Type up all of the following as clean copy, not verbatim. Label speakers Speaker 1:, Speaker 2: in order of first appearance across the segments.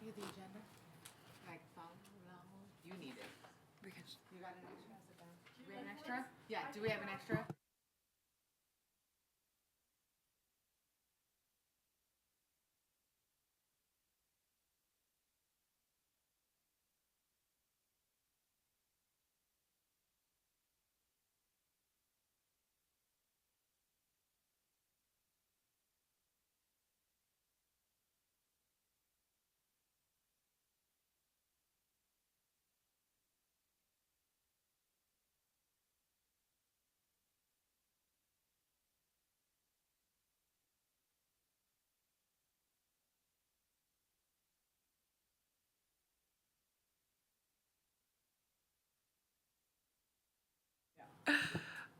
Speaker 1: you the agenda? Like, follow along? You need it. You got an extra? Do we have an extra? Yeah, do we have an extra?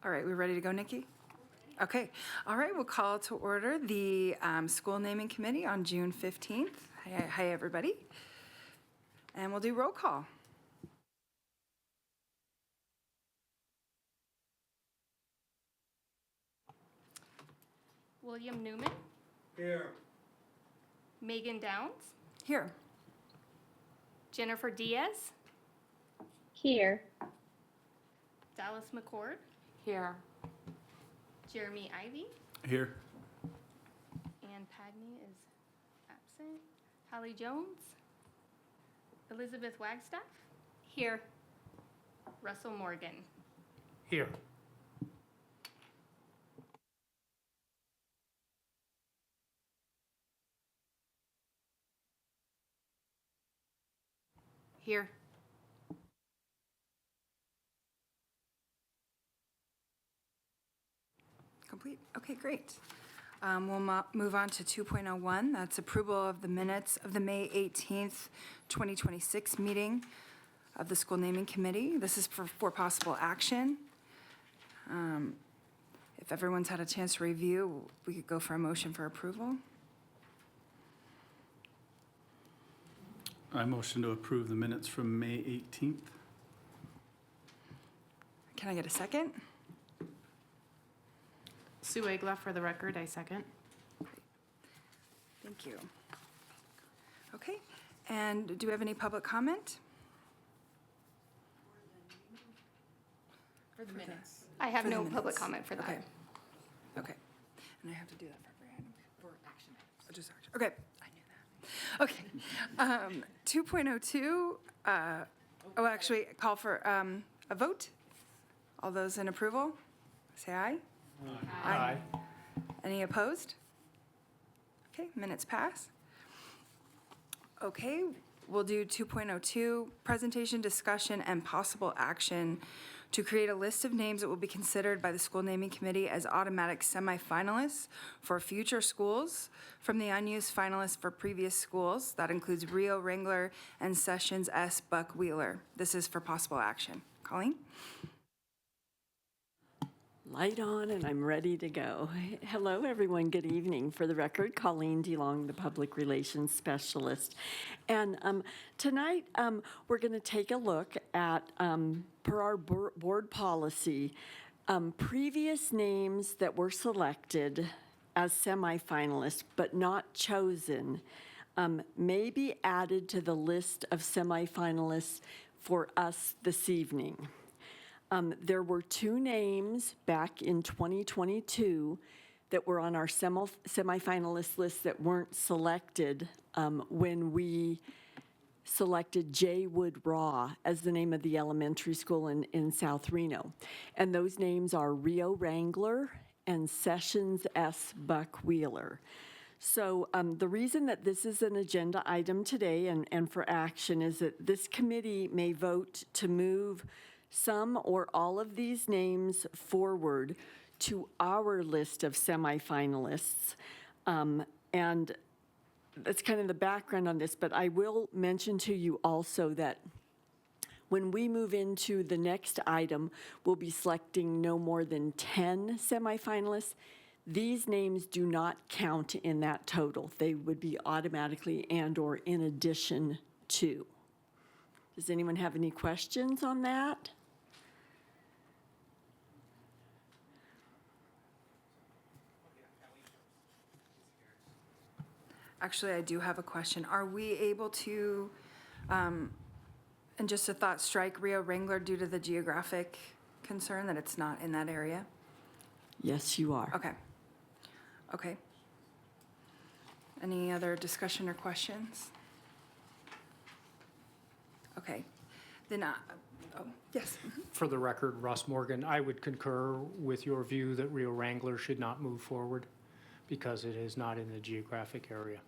Speaker 2: All right, we ready to go, Nikki? Okay. All right, we'll call to order the school naming committee on June 15th. Hi, everybody. And we'll do roll call.
Speaker 3: William Newman,
Speaker 4: Here.
Speaker 3: Megan Downs,
Speaker 2: Here.
Speaker 3: Jennifer Diaz,
Speaker 5: Here.
Speaker 3: Dallas McCord,
Speaker 1: Here.
Speaker 3: Jeremy Ivy,
Speaker 4: Here.
Speaker 3: and Padney is absent. Hallie Jones, Elizabeth Wagstaff, here. Russell Morgan.
Speaker 4: Here.
Speaker 1: Here.
Speaker 2: Complete. Okay, great. We'll move on to 2.01. That's approval of the minutes of the May 18th, 2026 meeting of the school naming committee. This is for possible action. If everyone's had a chance to review, we could go for a motion for approval.
Speaker 4: I motion to approve the minutes from May 18th.
Speaker 2: Can I get a second?
Speaker 1: Sue Egla, for the record, I second.
Speaker 2: Thank you. Okay, and do we have any public comment?
Speaker 1: For the minutes.
Speaker 3: I have
Speaker 2: For the
Speaker 3: no public
Speaker 2: minutes.
Speaker 3: comment for that.
Speaker 2: Okay. Okay. And I have to do that for every item?
Speaker 1: For action items.
Speaker 2: Or just action? Okay, I knew that. Okay. 2.02, actually, call for a vote. All those in approval, say aye.
Speaker 4: Aye.
Speaker 2: Any opposed? Okay, minutes pass. Okay, we'll do 2.02, presentation, discussion, and possible action to create a list of names that will be considered by the school naming committee as automatic semifinalists for future schools from the unused finalists for previous schools. That includes Rio Wrangler and Sessions S. Buck Wheeler. This is for possible action. Colleen?
Speaker 6: Light on, and I'm ready to go. Hello, everyone. Good evening. For the record, Colleen DeLong, the Public Relations Specialist. And tonight, we're going to take a look at, per our board policy, previous names that were selected as semifinalists but not chosen may be added to the list of semifinalists for us this evening. There were two names back in 2022 that were on our semifinalist list that weren't selected when we selected J. Wood Raw as the name of the elementary school in South Reno. And those names are Rio Wrangler and Sessions S. Buck Wheeler. So the reason that this is an agenda item today and for action is that this committee may vote to move some or all of these names forward to our list of semifinalists. And that's kind of the background on this, but I will mention to you also that when we move into the next item, we'll be selecting no more than 10 semifinalists. These names do not count in that total. They would be automatically and or in addition to. Does anyone have any questions on that?
Speaker 2: Actually, I do have a question. Are we able to, and just a thought, strike Rio Wrangler due to the geographic concern that it's not in that area?
Speaker 6: Yes, you are.
Speaker 2: Okay. Okay. Any other discussion or questions? Okay. Then, oh, yes.
Speaker 7: For the record, Russ Morgan, I would concur with your view that Rio Wrangler should not move forward because it is not in the geographic area.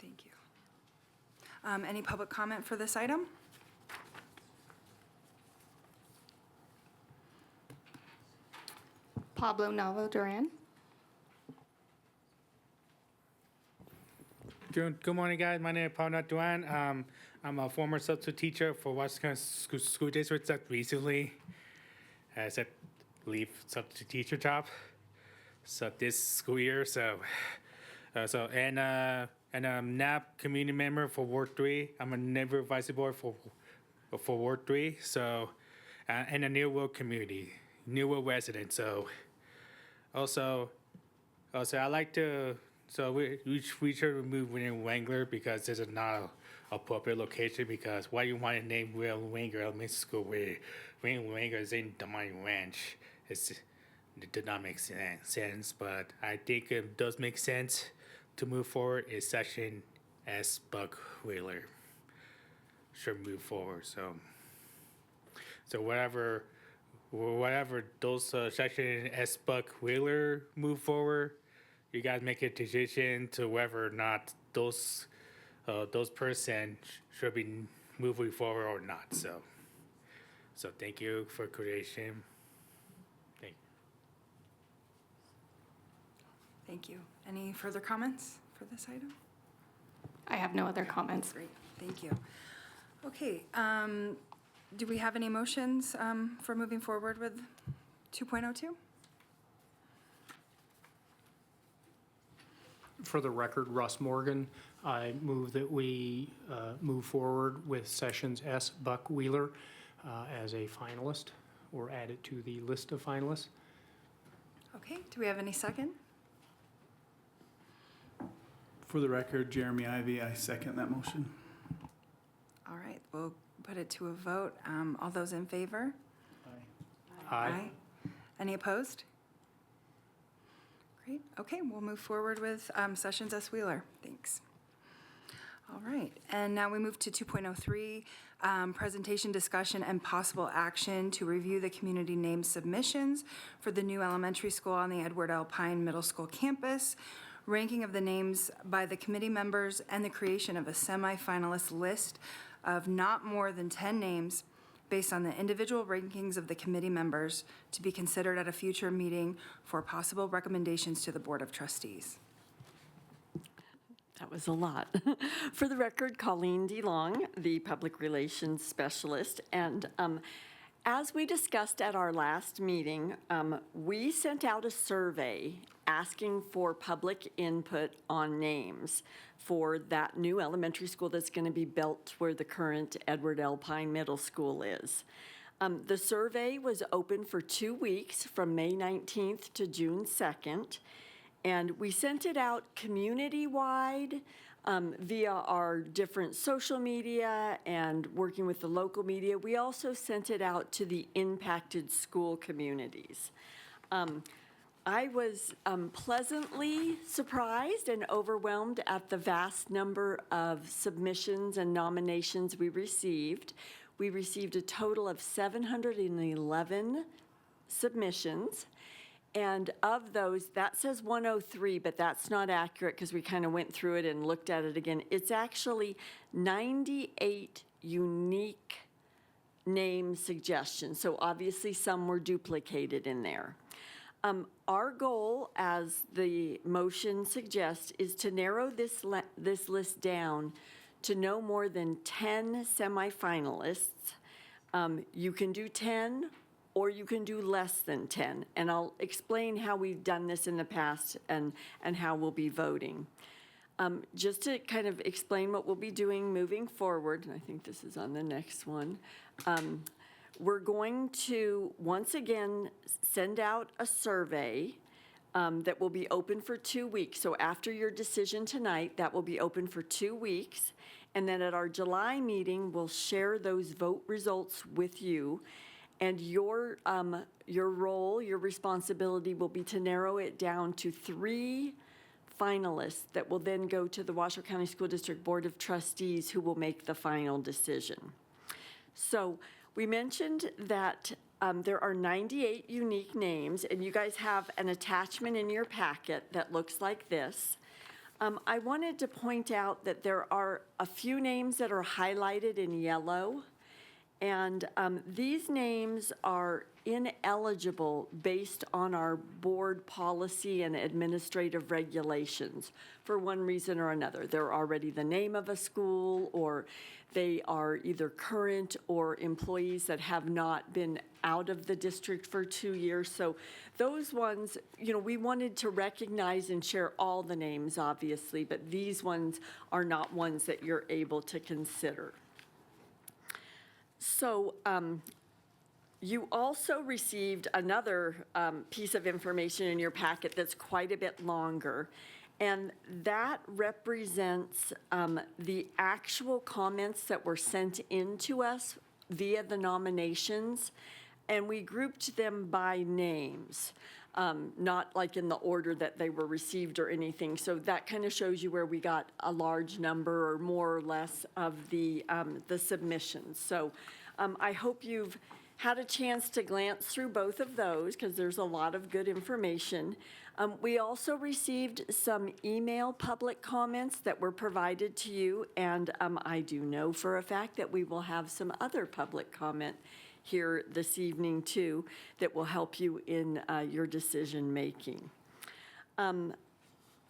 Speaker 2: Thank you. Any public comment for this item?
Speaker 3: Pablo Navo Duran.
Speaker 8: Good morning, guys. My name is Paul Duan. I'm a former substitute teacher for Washington School District that recently has a leave substitute teacher job. So this school year, and I'm now community member for Ward 3. I'm a neighborhood advisory board for Ward 3. So, and a New World community, New World resident. So, also I like to. So we should remove William Wrangler because this is not a appropriate location. Because why you want to name William Wrangler Elementary School where William Wrangler is in Damani Ranch? It did not make sense, but I think it does make sense to move forward. Is Section S. Buck Wheeler should move forward. So whatever those Section S. Buck Wheeler move forward. You guys make a decision to whether or not those person should be moving forward or not. So thank you for creation. Thank you.
Speaker 2: Thank you. Any further comments for this item?
Speaker 3: I have no other comments.
Speaker 2: Great, thank you. Okay, do we have any motions for moving forward with 2.02?
Speaker 7: For the record, Russ Morgan, I move that we move forward with Sessions S. Buck Wheeler as a finalist or add it to the list of finalists.
Speaker 2: Okay, do we have any second?
Speaker 4: For the record, Jeremy Ivy, I second that motion.
Speaker 2: All right, we'll put it to a vote. All those in favor?
Speaker 7: Aye.
Speaker 2: Any opposed? Great, okay, we'll move forward with Sessions S. Wheeler. Thanks. All right, and now we move to 2.03, presentation, discussion, and possible action to review the community name submissions for the new elementary school on the Edward L. Pine Middle School campus, ranking of the names by the committee members, and the creation of a semi-finalist list of not more than 10 names based on the individual rankings of the committee members to be considered at a future meeting for possible recommendations to the Board of Trustees.
Speaker 6: That was a lot. For the record, Colleen DeLong, the Public Relations Specialist. And as we discussed at our last meeting, we sent out a survey asking for public input on names for that new elementary school that's going to be built where the current Edward L. Pine Middle School is. The survey was open for 2 weeks from May 19th to June 2nd. And we sent it out community-wide via our different social media and working with the local media. We also sent it out to the impacted school communities. I was pleasantly surprised and overwhelmed at the vast number of submissions and nominations we received. We received a total of 711 submissions. And of those, that says 103, but that's not accurate because we kind of went through it and looked at it again. It's actually 98 unique name suggestions. So obviously some were duplicated in there. Our goal, as the motion suggests, is to narrow this list down to no more than 10 semifinalists. You can do 10 or you can do less than 10. And I'll explain how we've done this in the past and how we'll be voting. Just to kind of explain what we'll be doing moving forward, and I think this is on the next one, we're going to, once again, send out a survey that will be open for 2 weeks. So after your decision tonight, that will be open for 2 weeks. And then at our July meeting, we'll share those vote results with you. And your role, your responsibility will be to narrow it down to 3 finalists that will then go to the Washoe County School District Board of Trustees, who will make the final decision. So we mentioned that there are 98 unique names, and you guys have an attachment in your packet that looks like this. I wanted to point out that there are a few names that are highlighted in yellow, and these names are ineligible based on our board policy and administrative regulations for one reason or another. They're already the name of a school, or they are either current or employees that have not been out of the district for 2 years. So those ones, we wanted to recognize and share all the names, obviously, but these ones are not ones that you're able to consider. So you also received another piece of information in your packet that's quite a bit longer, and that represents the actual comments that were sent in to us via the nominations, and we grouped them by names, not like in the order that they were received or anything. So that kind of shows you where we got a large number or more or less of the submissions. So I hope you've had a chance to glance through both of those, because there's a lot of good information. We also received some email public comments that were provided to you, and I do know for a fact that we will have some other public comment here this evening too that will help you in your decision making.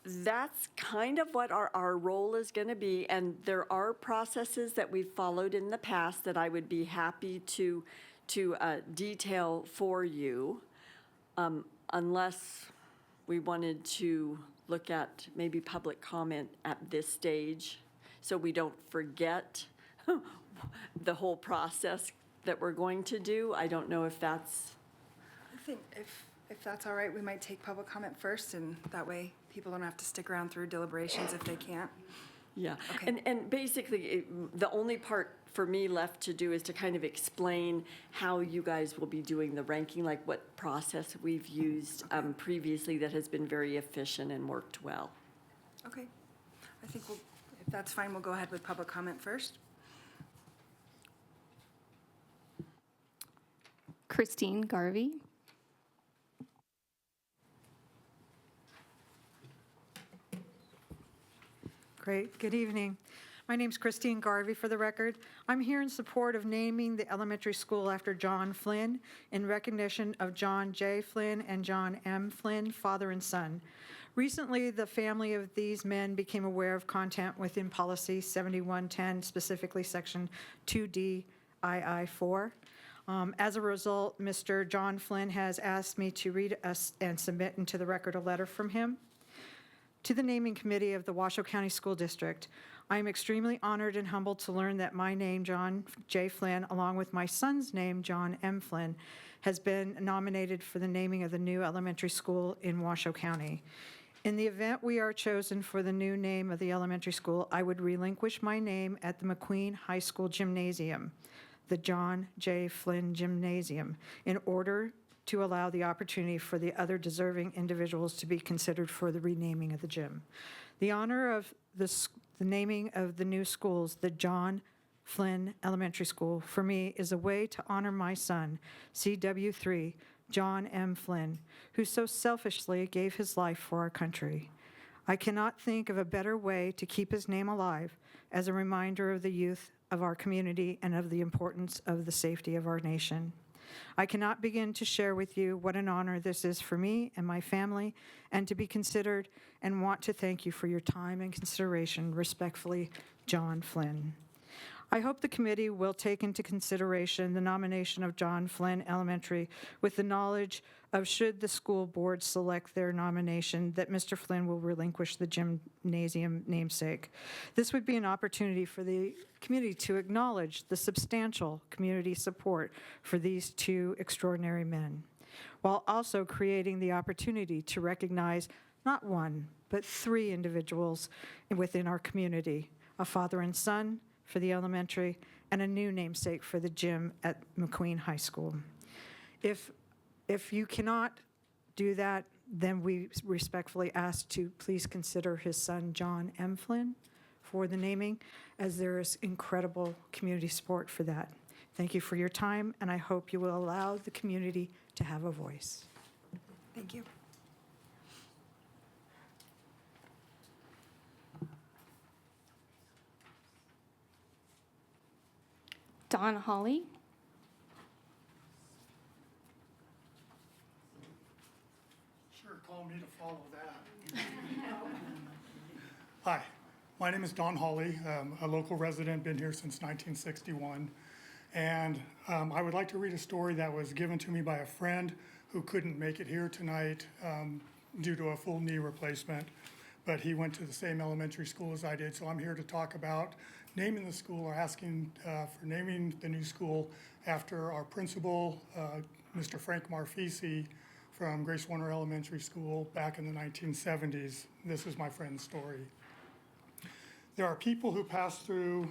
Speaker 6: That's kind of what our role is going to be, and there are processes that we've followed in the past that I would be happy to detail for you, unless we wanted to look at maybe public comment at this stage so we don't forget the whole process that we're going to do. I don't know if that's...
Speaker 2: I think if that's all right, we might take public comment first, and that way people don't have to stick around through deliberations if they can't.
Speaker 6: Yeah,
Speaker 2: Okay.
Speaker 6: and basically, the only part for me left to do is to kind of explain how you guys will be doing the ranking, like what process we've used previously that has been very efficient and worked well.
Speaker 2: Okay. I think if that's fine, we'll go ahead with public comment first.
Speaker 3: Christine Garvey.
Speaker 9: Great. Good evening. My name's Christine Garvey, for the record. I'm here in support of naming the elementary school after John Flynn in recognition of John J. Flynn and John M. Flynn, father and son. Recently, the family of these men became aware of content within Policy 7110, specifically Section 2D-II-4. As a result, Mr. John Flynn has asked me to read and submit into the record a letter from him. To the naming committee of the Washoe County School District, I am extremely honored and humbled to learn that my name, John J. Flynn, along with my son's name, John M. Flynn, has been nominated for the naming of the new elementary school in Washoe County. In the event we are chosen for the new name of the elementary school, I would relinquish my name at the McQueen High School Gymnasium, the John J. Flynn Gymnasium, in order to allow the opportunity for the other deserving individuals to be considered for the renaming of the gym. The honor of the naming of the new schools, the John Flynn Elementary School, for me is a way to honor my son, CW3, John M. Flynn, who so selfishly gave his life for our country. I cannot think of a better way to keep his name alive as a reminder of the youth of our community and of the importance of the safety of our nation. I cannot begin to share with you what an honor this is for me and my family, and to be considered, and want to thank you for your time and consideration. Respectfully, John Flynn. I hope the committee will take into consideration the nomination of John Flynn Elementary with the knowledge of, should the school board select their nomination, that Mr. Flynn will relinquish the gymnasium namesake. This would be an opportunity for the community to acknowledge the substantial community support for these two extraordinary men. while also creating the opportunity to recognize not one, but 3 individuals within our community, a father and son for the elementary and a new namesake for the gym at McQueen High School. If you cannot do that, then we respectfully ask to please consider his son, John M. Flynn, for the naming, as there is incredible community support for that. Thank you for your time, and I hope you will allow the community to have a voice.
Speaker 2: Thank you.
Speaker 3: Don Holly,
Speaker 10: Sure, call me to follow that. Hi, my name is Don Hawley, a local resident, been here since 1961. And I would like to read a story that was given to me by a friend who couldn't make it here tonight due to a full knee replacement. But he went to the same elementary school as I did, so I'm here to talk about naming the school, or asking for naming the new school after our principal, Mr. Frank Marfisi from Grace Warner Elementary School back in the 1970s. This is my friend's story. There are people who pass through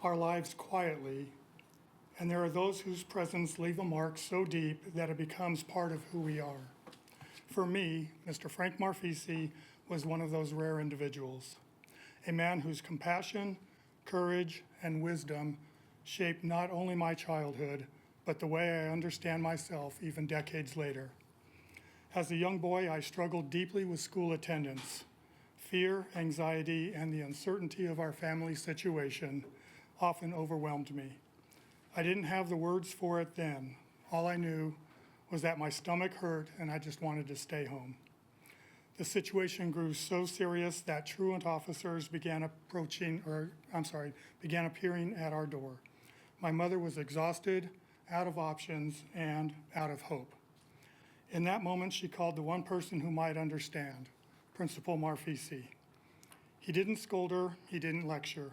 Speaker 10: our lives quietly, and there are those whose presence leave a mark so deep that it becomes part of who we are. For me, Mr. Frank Marfisi was one of those rare individuals, a man whose compassion, courage, and wisdom shaped not only my childhood, but the way I understand myself even decades later. As a young boy, I struggled deeply with school attendance. Fear, anxiety, and the uncertainty of our family situation often overwhelmed me. I didn't have the words for it then. All I knew was that my stomach hurt and I just wanted to stay home. The situation grew so serious that truant officers began appearing at our door. My mother was exhausted, out of options, and out of hope. In that moment, she called the one person who might understand, Principal Marfisi. He didn't scold her, he didn't lecture.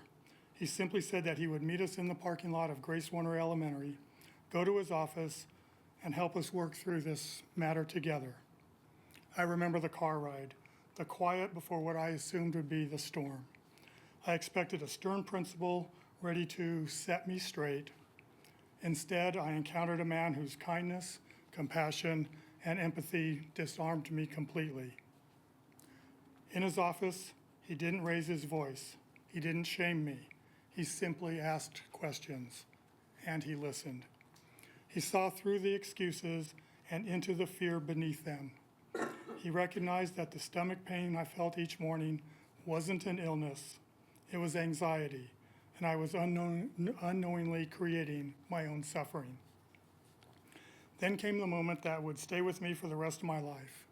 Speaker 10: He simply said that he would meet us in the parking lot of Grace Warner Elementary, go to his office, and help us work through this matter together. I remember the car ride, the quiet before what I assumed would be the storm. I expected a stern principal ready to set me straight. Instead, I encountered a man whose kindness, compassion, and empathy disarmed me completely. In his office, he didn't raise his voice. He didn't shame me. He simply asked questions, and he listened. He saw through the excuses and into the fear beneath them. He recognized that the stomach pain I felt each morning wasn't an illness. It was anxiety, and I was unknowingly creating my own suffering. Then came the moment that would stay with me for the rest of my life.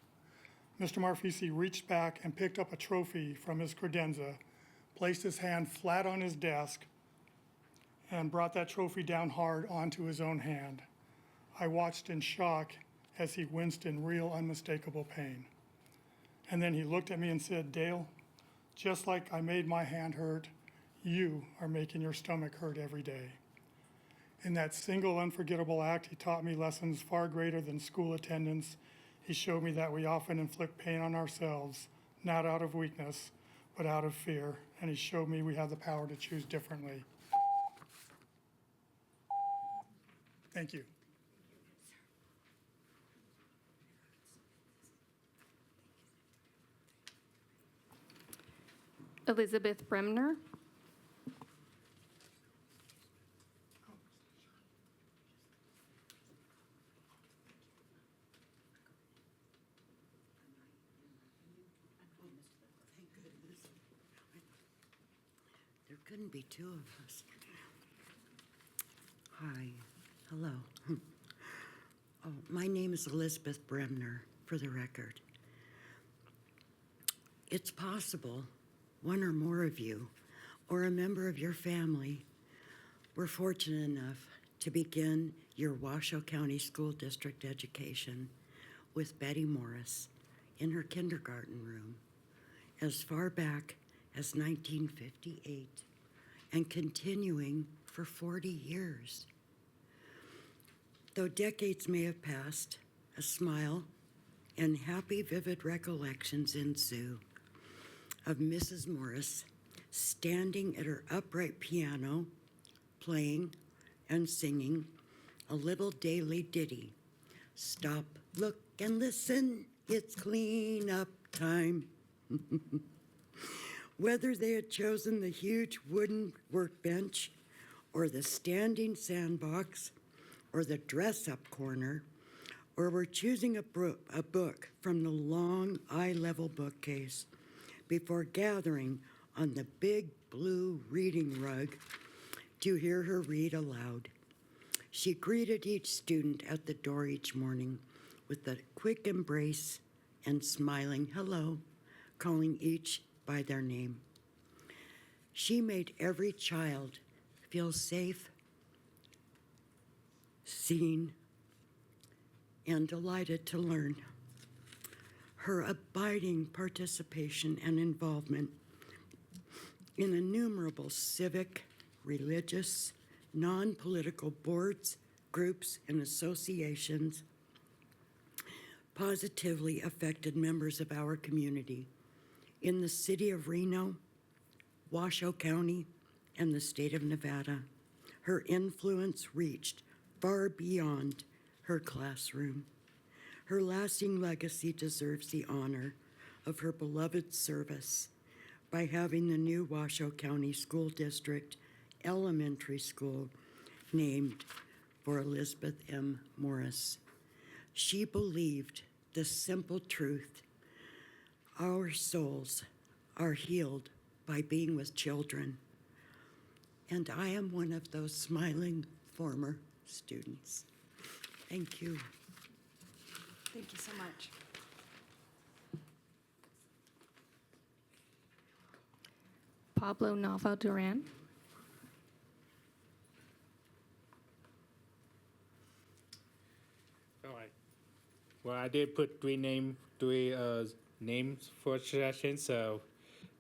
Speaker 10: Mr. Marfisi reached back and picked up a trophy from his credenza, placed his hand flat on his desk, and brought that trophy down hard onto his own hand. I watched in shock as he winced in real, unmistakable pain. And then he looked at me and said, "Dale, just like I made my hand hurt, you are making your stomach hurt every day." In that single unforgettable act, he taught me lessons far greater than school attendance. He showed me that we often inflict pain on ourselves, not out of weakness, but out of fear. And he showed me we have the power to choose differently. Thank you.
Speaker 3: Elizabeth Bremner,
Speaker 11: There couldn't be two of us. Hi, hello. Oh, my name is Elizabeth Bremner, for the record. It's possible one or more of you, or a member of your family, were fortunate enough to begin your Washoe County School District education with Betty Morris in her kindergarten room as far back as 1958 and continuing for 40 years. Though decades may have passed A smile and happy, vivid recollections ensue of Mrs. Morris standing at her upright piano, playing and singing a little daily ditty. Stop, look, and listen, it's clean up time. Whether they had chosen the huge wooden workbench or the standing sandbox or the dress-up corner, or were choosing a book from the long eye-level bookcase before gathering on the big blue reading rug to hear her read aloud. She greeted each student at the door each morning with a quick embrace and smiling hello, calling each by their name. She made every child feel safe, seen, and delighted to learn. Her abiding participation and involvement in innumerable civic, religious, non-political boards, groups, and associations positively affected members of our community in the city of Reno, Washoe County, and the state of Nevada. Her influence reached far beyond her classroom. Her lasting legacy deserves the honor of her beloved service by having the new Washoe County School District Elementary School named for Elizabeth M. Morris. She believed the simple truth: our souls are healed by being with children. And I am one of those smiling former students. Thank you.
Speaker 2: Thank you so much.
Speaker 3: Pablo Nava Duran.
Speaker 8: All right. Well, I did put three names for session, so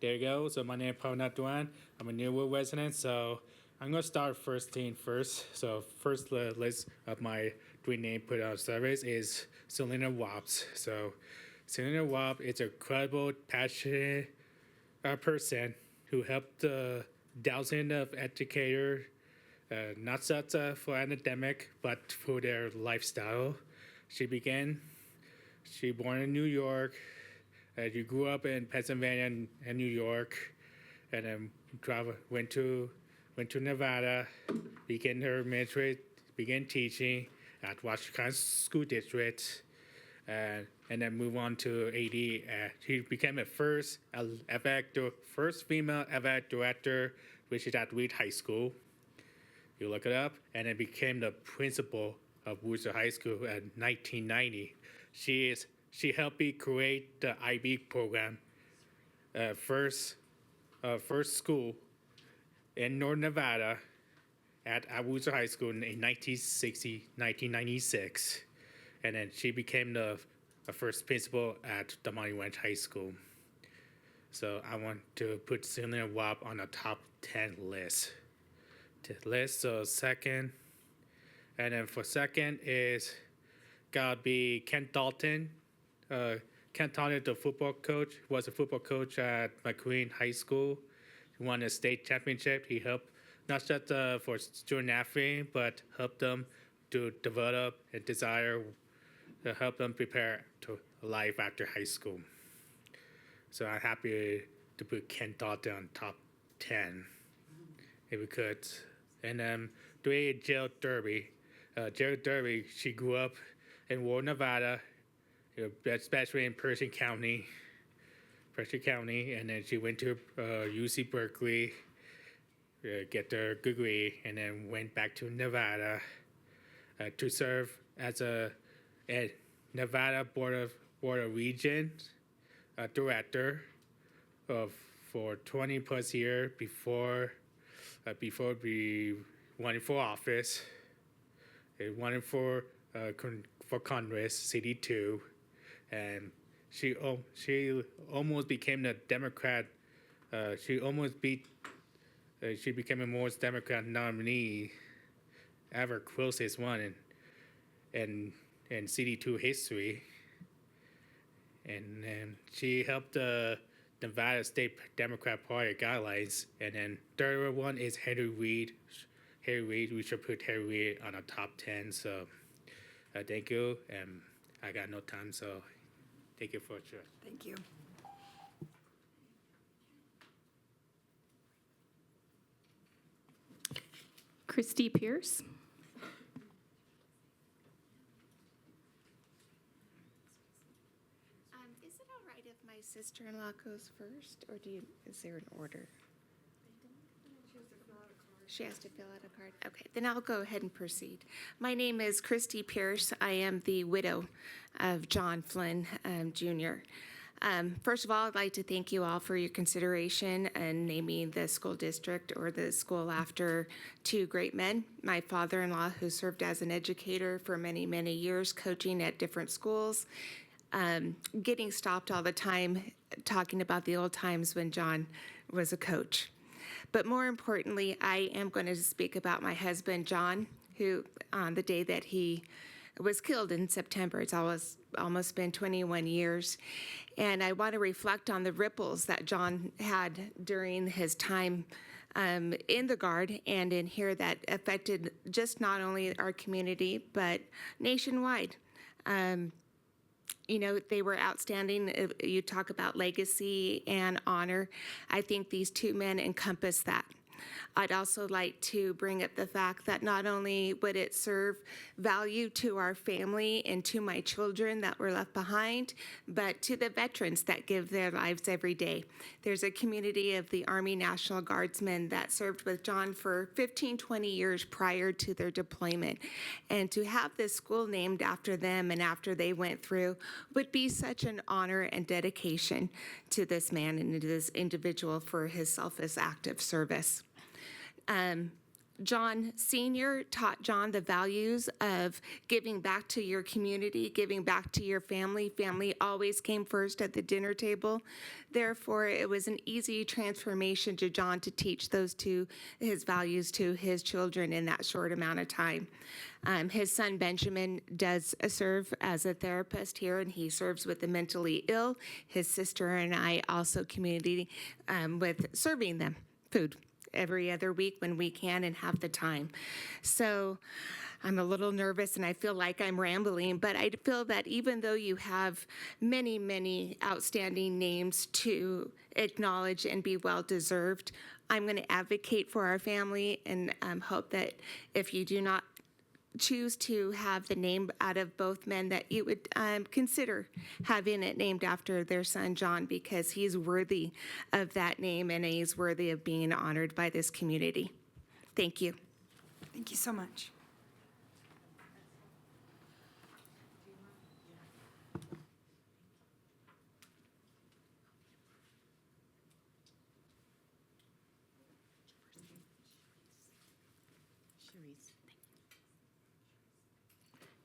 Speaker 8: there you go. So my name is Pablo Nava Duran. I'm a Nearwood resident, so I'm gonna start first thing first. So first list of my three names put on surveys is Selena Wobbs. So Selena Wobbs is a credible, passionate person who helped thousands of educators, not just for academic, but for their lifestyle. She born in New York. She grew up in Pennsylvania and New York, and then went to Nevada, began her ministry, began teaching at Washington School District, and then moved on to AD. She became the first female athletic director, which is at Reed High School. You look it up, and then became the principal of Worcester High School in 1990. She helped me create the IB program, first school in North Nevada at Worcester High School in 1996. And then she became the first principal at the Monty Ranch High School. So I want to put Selena Wobbs on the top 10 list. So second, and then for second is gotta be Kent Dalton. Kent Dalton, the football coach, was a football coach at McQueen High School. He won a state championship. He helped not just for student athlete, but helped them to develop a desire to help them prepare to life after high school. So I'm happy to put Kent Dalton on top 10, if we could. And then three, Jill Derby. Jill Derby, she grew up in Warren, Nevada, especially in Pershing County, and then she went to UC Berkeley, get her degree, and then went back to Nevada to serve as a Nevada Board of Regents director for 20 plus years before we running for office. Running for Congress, CD2, and she almost became the Democrat. She became the most Democrat nominee ever, closest one, and and CD2 history. And then she helped the Nevada State Democrat Party guidelines. And then third one is Henry Reid. Harry Reid, we should put Harry Reid on a top 10. So thank you. And I got no time, so thank you for sure.
Speaker 2: Thank you.
Speaker 3: Christy Pierce.
Speaker 12: Is it all right if my sister-in-law goes first, or is there an order? She has to fill out a card. Okay, then I'll go ahead and proceed. My name is Christy Pierce. I am the widow of John Flynn, Jr. First of all, I'd like to thank you all for your consideration in naming the school district or the school after two great men. My father-in-law, who served as an educator for many, many years, coaching at different schools, getting stopped all the time talking about the old times when John was a coach. But more importantly, I am going to speak about my husband, John, who on the day that he was killed in September, it's almost been 21 years. And I want to reflect on the ripples that John had during his time in the Guard and in here that affected just not only our community, but nationwide. You know, they were outstanding. You talk about legacy and honor. I think these two men encompass that. I'd also like to bring up the fact that not only would it serve value to our family and to my children that were left behind, but to the veterans that give their lives every day. There's a community of the Army National Guardsmen that served with John for 15, 20 years prior to their deployment. And to have this school named after them and after they went through would be such an honor and dedication to this man and to this individual for his selfless act of service. John Sr. taught John the values of giving back to your community, giving back to your family. Family always came first at the dinner table. Therefore, it was an easy transformation to John to teach his values to his children in that short amount of time. His son Benjamin does serve as a therapist here, and he serves with the mentally ill. His sister and I also community with serving them food every other week when we can and have the time. So I'm a little nervous and I feel like I'm rambling, but I feel that even though you have many, many outstanding names to acknowledge and be well-deserved, I'm going to advocate for our family and hope that if you do not choose to have the name out of both men, that you would consider having it named after their son John, because he's worthy of that name and he's worthy of being honored by this community. Thank you.
Speaker 2: Thank you so much.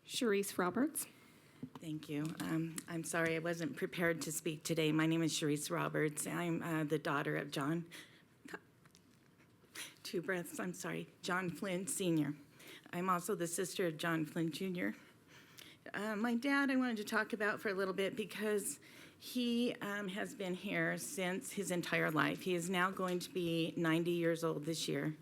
Speaker 3: Sharice Roberts.
Speaker 13: Thank you. I'm sorry I wasn't prepared to speak today. My name is Sharice Roberts. I'm the daughter of John. Two breaths, I'm sorry. John Flynn Sr. I'm also the sister of John Flynn Jr. My dad I wanted to talk about for a little bit because he has been here since his entire life. He is now going to be 90 years old this year.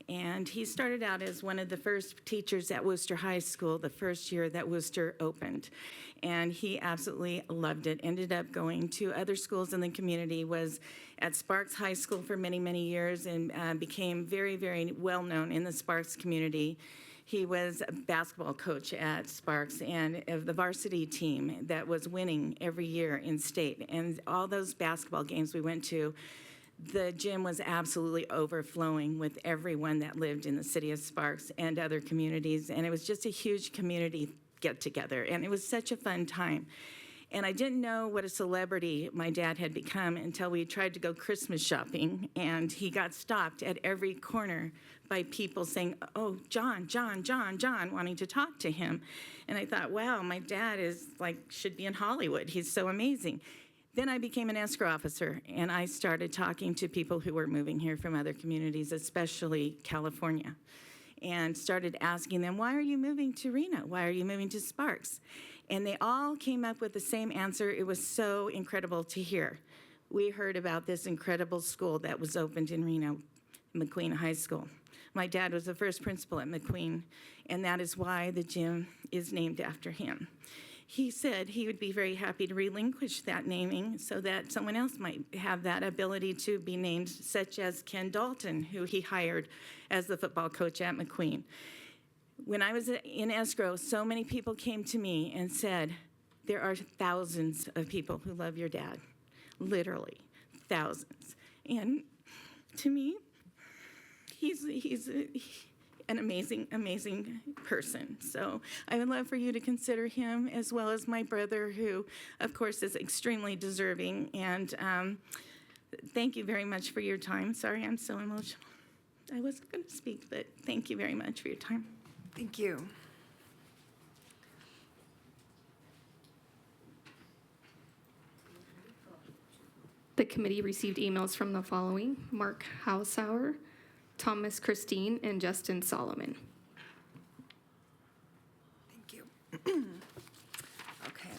Speaker 13: And he started out as one of the first teachers at Worcester High School, the first year that Worcester opened. And he absolutely loved it. Ended up going to other schools in the community, was at Sparks High School for many, many years, and became very, very well known in the Sparks community. He was a basketball coach at Sparks and of the varsity team that was winning every year in state. And all those basketball games we went to, the gym was absolutely overflowing with everyone that lived in the city of Sparks and other communities. And it was just a huge community get-together. And it was such a fun time. And I didn't know what a celebrity my dad had become until we tried to go Christmas shopping. And he got stopped at every corner by people saying, "Oh, John, John, John, John," wanting to talk to him. And I thought, wow, my dad is should be in Hollywood. He's so amazing. Then I became an escrow officer, and I started talking to people who were moving here from other communities, especially California. and started asking them, why are you moving to Reno? Why are you moving to Sparks? And they all came up with the same answer. It was so incredible to hear. We heard about this incredible school that was opened in Reno, McQueen High School. My dad was the first principal at McQueen, and that is why the gym is named after him. He said he would be very happy to relinquish that naming so that someone else might have that ability to be named, such as Ken Dalton, who he hired as the football coach at McQueen. When I was in escrow, so many people came to me and said, there are thousands of people who love your dad, literally thousands. And to me, he's an amazing, amazing person. So I would love for you to consider him, as well as my brother, who, of course, is extremely deserving. And thank you very much for your time. Sorry, I'm so emotional. I wasn't going to speak, but thank you very much for your time.
Speaker 2: Thank you.
Speaker 3: The committee received emails from the following: Mark Hausauer, Thomas Christine, and Justin Solomon.
Speaker 2: Thank you. Okay.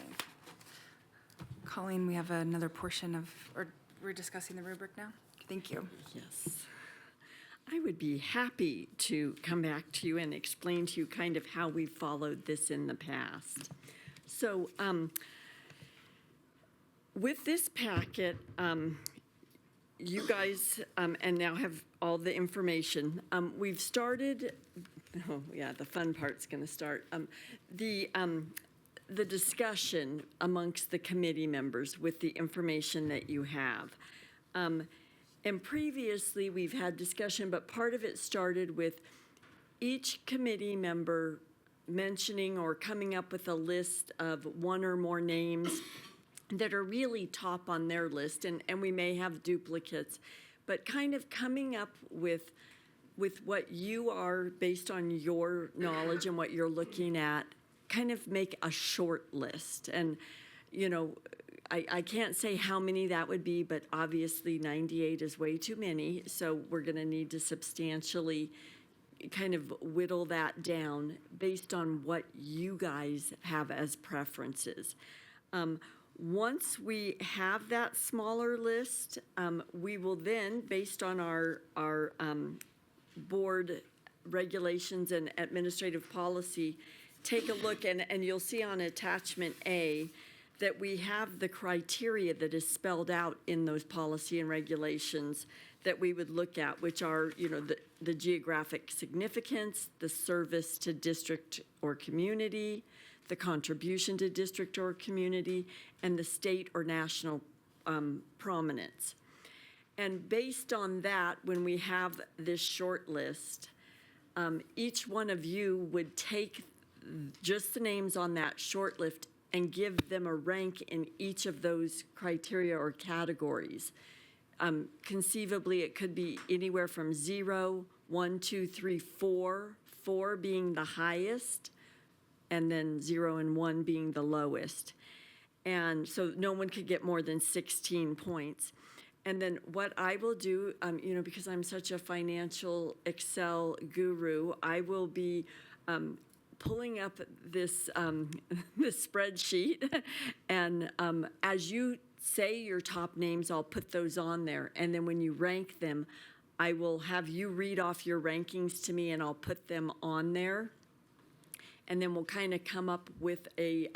Speaker 2: Colleen, we have another portion of, or we're discussing the rubric now? Thank you.
Speaker 6: Yes. I would be happy to come back to you and explain to you kind of how we've followed this in the past. So, with this packet, you guys, and now have all the information. We've started, oh yeah, the fun part's gonna start. The discussion amongst the committee members with the information that you have. And previously, we've had discussion, but part of it started with each committee member mentioning or coming up with a list of one or more names that are really top on their list, and we may have duplicates, but kind of coming up with what you are, based on your knowledge and what you're looking at, kind of make a short list. And, you know, I can't say how many that would be, but obviously 98 is way too many, so we're gonna need to substantially kind of whittle that down based on what you guys have as preferences. Once we have that smaller list, we will then, based on our board regulations and administrative policy, take a look, and you'll see on attachment A that we have the criteria that is spelled out in those policy and regulations that we would look at, which are, you know, the geographic significance, the service to district or community, the contribution to district or community, and the state or national prominence. And based on that, when we have this short list, each one of you would take just the names on that short list and give them a rank in each of those criteria or categories. Conceivably, it could be anywhere from 0, 1, 2, 3, 4, 4 being the highest, and then 0 and 1 being the lowest. And so no one could get more than 16 points. And then what I will do, you know, because I'm such a financial Excel guru, I will be pulling up this, this spreadsheet. And as you say your top names, I'll put those on there. And then when you rank them, I will have you read off your rankings to me, and I'll put them on there. And then we'll kind of come up with a,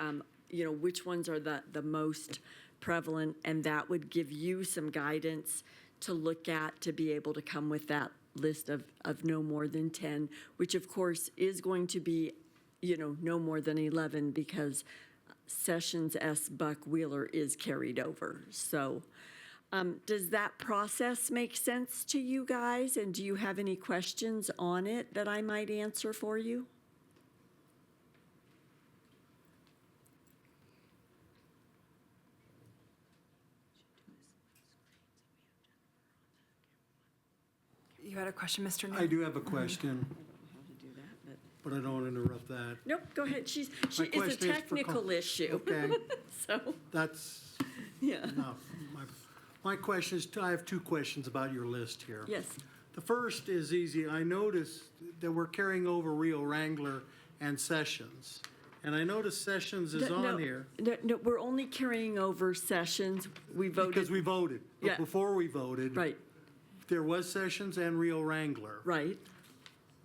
Speaker 6: you know, which ones are the most prevalent, and that would give you some guidance to look at to be able to come with that list of no more than 10, which of course is going to be, you know, no more than 11 because Sessions S. Buck Wheeler is carried over. So does that process make sense to you guys? And do you have any questions on it that I might answer for you?
Speaker 2: You had a question, Mr. New?
Speaker 14: I do have a question, but I don't want to interrupt that.
Speaker 6: Nope, go ahead. It's a
Speaker 14: question is for
Speaker 6: technical issue.
Speaker 14: Okay.
Speaker 6: So,
Speaker 14: That's
Speaker 6: yeah.
Speaker 14: enough. My question is, I have two questions about your list here.
Speaker 6: Yes.
Speaker 15: The first is easy. I noticed that we're carrying over Rio Wrangler and Sessions. And I noticed Sessions is on here.
Speaker 6: No, we're only carrying over Sessions. We voted.
Speaker 15: Because we voted. But
Speaker 6: Yeah.
Speaker 15: before we voted.
Speaker 6: Right.
Speaker 15: There was Sessions and Rio Wrangler.
Speaker 6: Right.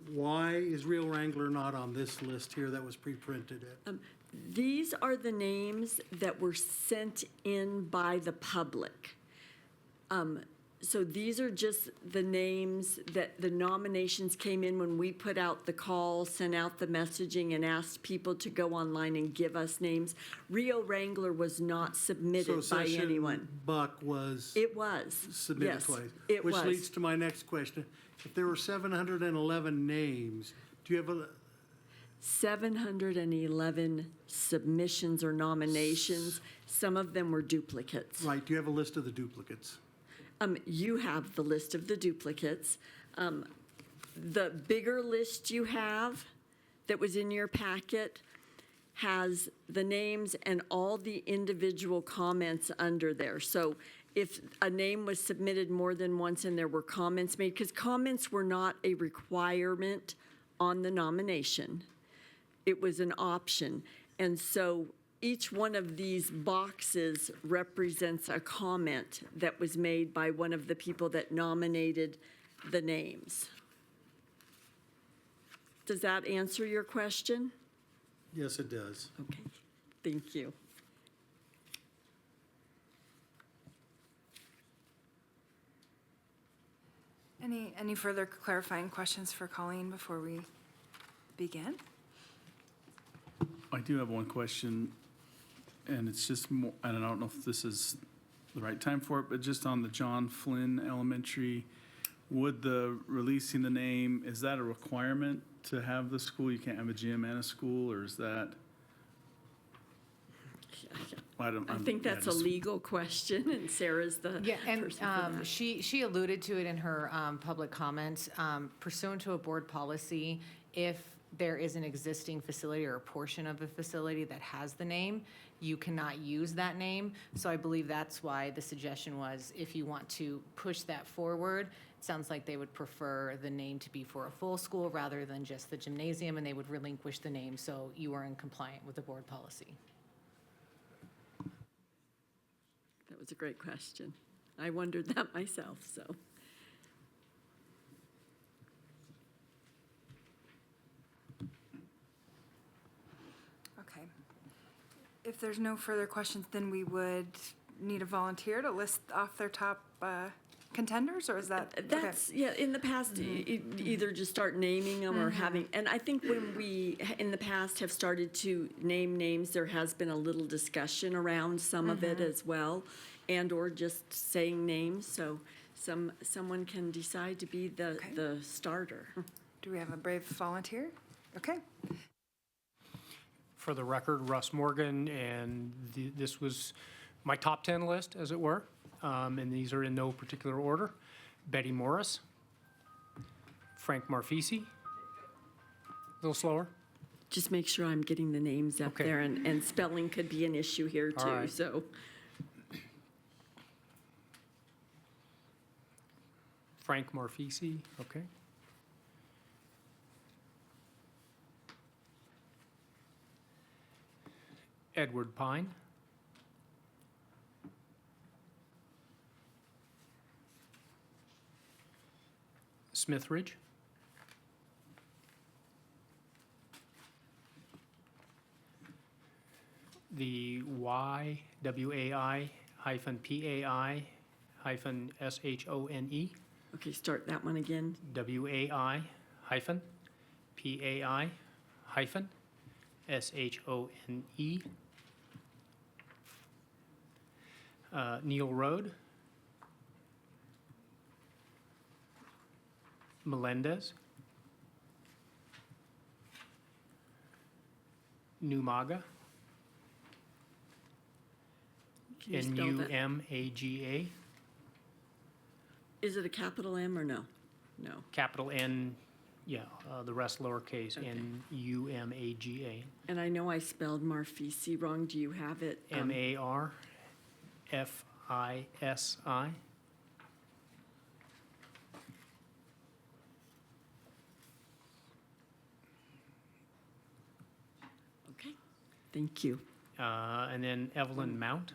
Speaker 15: Why is Rio Wrangler not on this list here that was pre-printed?
Speaker 6: These are the names that were sent in by the public. So these are just the names that the nominations came in when we put out the call, sent out the messaging, and asked people to go online and give us names. Rio Wrangler was not submitted
Speaker 15: So
Speaker 6: by anyone.
Speaker 15: Session Buck was
Speaker 6: It was.
Speaker 15: submitted
Speaker 6: Yes,
Speaker 15: twice.
Speaker 6: it
Speaker 15: Which
Speaker 6: was.
Speaker 15: leads to my next question. If there were 711 names, do you have a,
Speaker 6: 711 submissions or nominations. Some of them were duplicates.
Speaker 15: right, do you have a list of the duplicates?
Speaker 6: You have the list of the duplicates. The bigger list you have that was in your packet has the names and all the individual comments under there. So if a name was submitted more than once and there were comments made, because comments were not a requirement on the nomination, it was an option. And so each one of these boxes represents a comment that was made by one of the people that nominated the names. Does that answer your question?
Speaker 15: Yes, it does.
Speaker 6: Okay, thank you.
Speaker 2: Any further clarifying questions for Colleen before we begin?
Speaker 4: I do have one question, and it's just more, and I don't know if this is the right time for it, but just on the John Flynn Elementary, would the releasing the name, is that a requirement to have the school? You can't have a gym and a school, or is that?
Speaker 6: I think that's a legal question, and Sarah's the
Speaker 1: Yeah, and
Speaker 6: person for that.
Speaker 1: she alluded to it in her public comments. Pursuant to a board policy, if there is an existing facility or a portion of a facility that has the name, you cannot use that name. So I believe that's why the suggestion was, if you want to push that forward, it sounds like they would prefer the name to be for a full school rather than just the gymnasium, and they would relinquish the name so you are in compliant with the board policy.
Speaker 6: That was a great question. I wondered that myself, so.
Speaker 2: Okay. If there's no further questions, then we would need a volunteer to list off their top contenders, or is that?
Speaker 6: That's, yeah, in the past, either just start naming them or having, and I think when we, in the past, have started to name names, there has been a little discussion around some of it as well, and/or just saying names, so someone can decide to be the starter.
Speaker 2: Do we have a brave volunteer? Okay.
Speaker 7: For the record, Russ Morgan, and this was my top 10 list, as it were, and these are in no particular order. Betty Morris, Frank Marfisi, a little slower.
Speaker 6: Just make sure I'm getting the names up
Speaker 7: Okay.
Speaker 6: there, and spelling could be an issue here
Speaker 7: All
Speaker 6: too,
Speaker 7: right.
Speaker 6: so.
Speaker 7: Frank Marfisi, okay. Edward Pine. Smithridge. The YWAI hyphen PAI hyphen SHONE.
Speaker 6: Okay, start that one again.
Speaker 7: WAI hyphen PAI hyphen SHONE. Neil Road. Melendez. Numaga.
Speaker 6: Can you spell that?
Speaker 7: NUMAGA.
Speaker 6: Is it a capital M or no? No.
Speaker 7: Capital N, yeah, the rest lowercase, NUMAGA.
Speaker 6: And I know I spelled Marfisi wrong. Do you have it?
Speaker 7: MARFISI.
Speaker 6: Thank you.
Speaker 7: And then Evelyn Mount.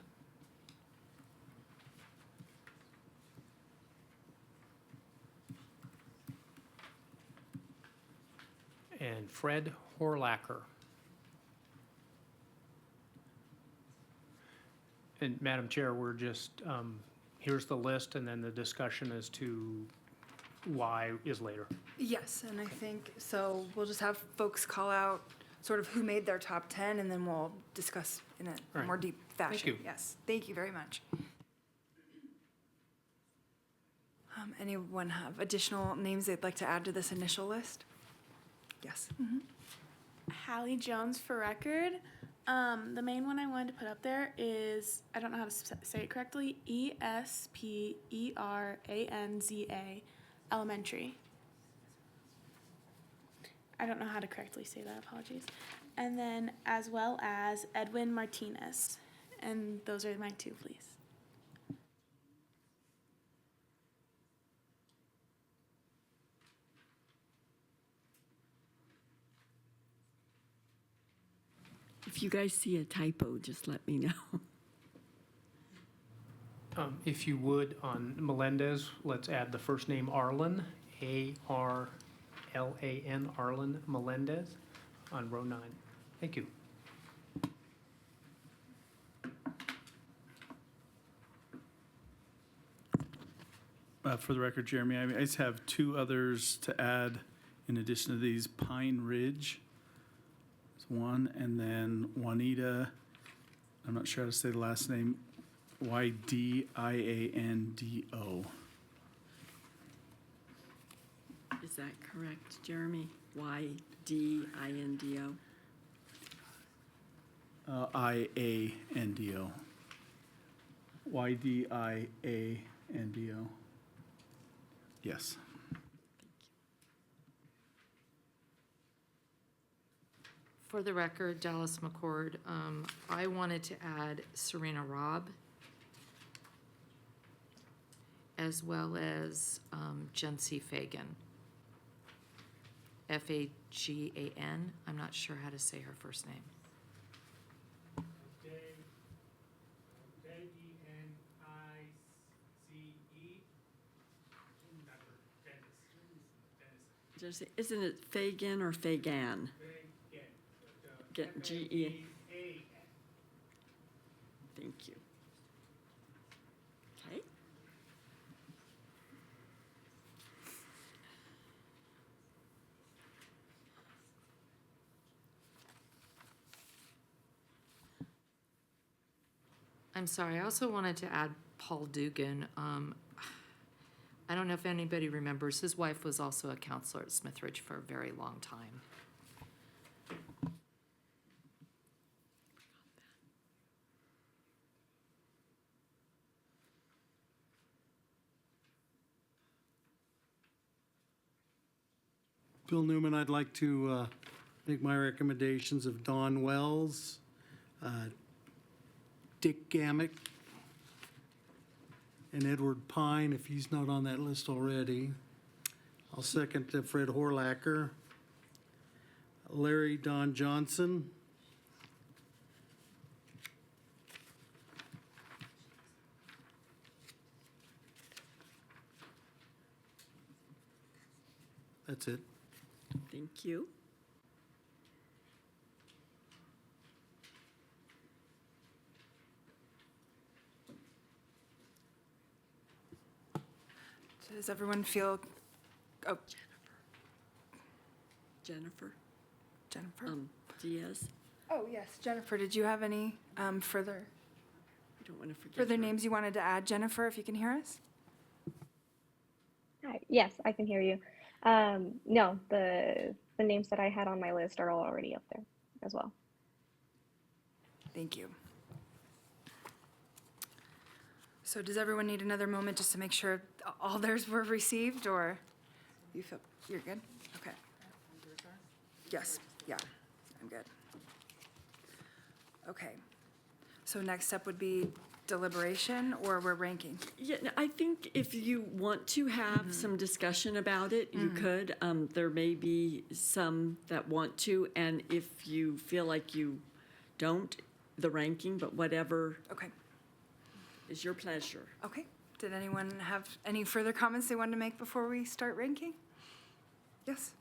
Speaker 7: And Fred Horlacher. And Madam Chair, we're just, here's the list, and then the discussion as to why is later.
Speaker 2: Yes, and I think, so we'll just have folks call out sort of who made their top 10, and then we'll discuss in a
Speaker 7: Right.
Speaker 2: more deep fashion.
Speaker 7: you.
Speaker 2: Yes, thank you very much. Anyone have additional names they'd like to add to this initial list? Yes.
Speaker 16: Hallie Jones for record. The main one I wanted to put up there is, I don't know how to say it correctly, ESPERANZA Elementary. I don't know how to correctly say that, apologies. And then as well as Edwin Martinez. And those are my two, please.
Speaker 6: If you guys see a typo, just let me know.
Speaker 7: If you would, on Melendez, let's add the first name Arlen, A-R-L-A-N, Arlen Melendez, on row 9. Thank you.
Speaker 4: For the record, Jeremy, I just have two others to add in addition to these. Pine Ridge is one, and then Juanita, I'm not sure how to say the last name, Y-D-I-A-N-D-O.
Speaker 6: Is that correct, Jeremy? Y-D-I-N-D-O?
Speaker 4: I-A-N-D-O. Y-D-I-A-N-D-O. Yes.
Speaker 17: For the record, Dallas McCord, I wanted to add Serena Robb, as well as Jency Fagan. F-A-G-A-N. I'm not sure how to say her first name.
Speaker 6: Isn't it Fagan or Fagan? G-E. Thank you. Okay.
Speaker 17: I'm sorry, I also wanted to add Paul Dugan. I don't know if anybody remembers, his wife was also a counselor at Smithridge for a very long time.
Speaker 15: Bill Newman, I'd like to make my recommendations of Don Wells, Dick Gammick, and Edward Pine, if he's not on that list already. I'll second Fred Horlacher, Larry Don Johnson, that's it.
Speaker 6: Thank you.
Speaker 2: Does everyone feel, oh,
Speaker 6: Jennifer
Speaker 2: Jennifer?
Speaker 6: Diaz.
Speaker 2: Oh, yes, Jennifer, did you have any further
Speaker 6: I don't want to forget.
Speaker 2: further
Speaker 6: her.
Speaker 2: names you wanted to add? Jennifer, if you can hear us?
Speaker 5: Hi. Yes, I can hear you. No, the names that I had on my list are all already up there as well.
Speaker 2: Thank you. So does everyone need another moment just to make sure all theirs were received, or you feel you're good? Okay. Yes, yeah, I'm good. Okay. So next step would be deliberation, or we're ranking?
Speaker 6: Yeah, no, I think if you want to have some discussion about it, you could. There may be some that want to, and if you feel like you don't the ranking, but whatever
Speaker 2: Okay,
Speaker 6: is your pleasure.
Speaker 2: okay. Did anyone have any further comments they wanted to make before we start ranking? Yes?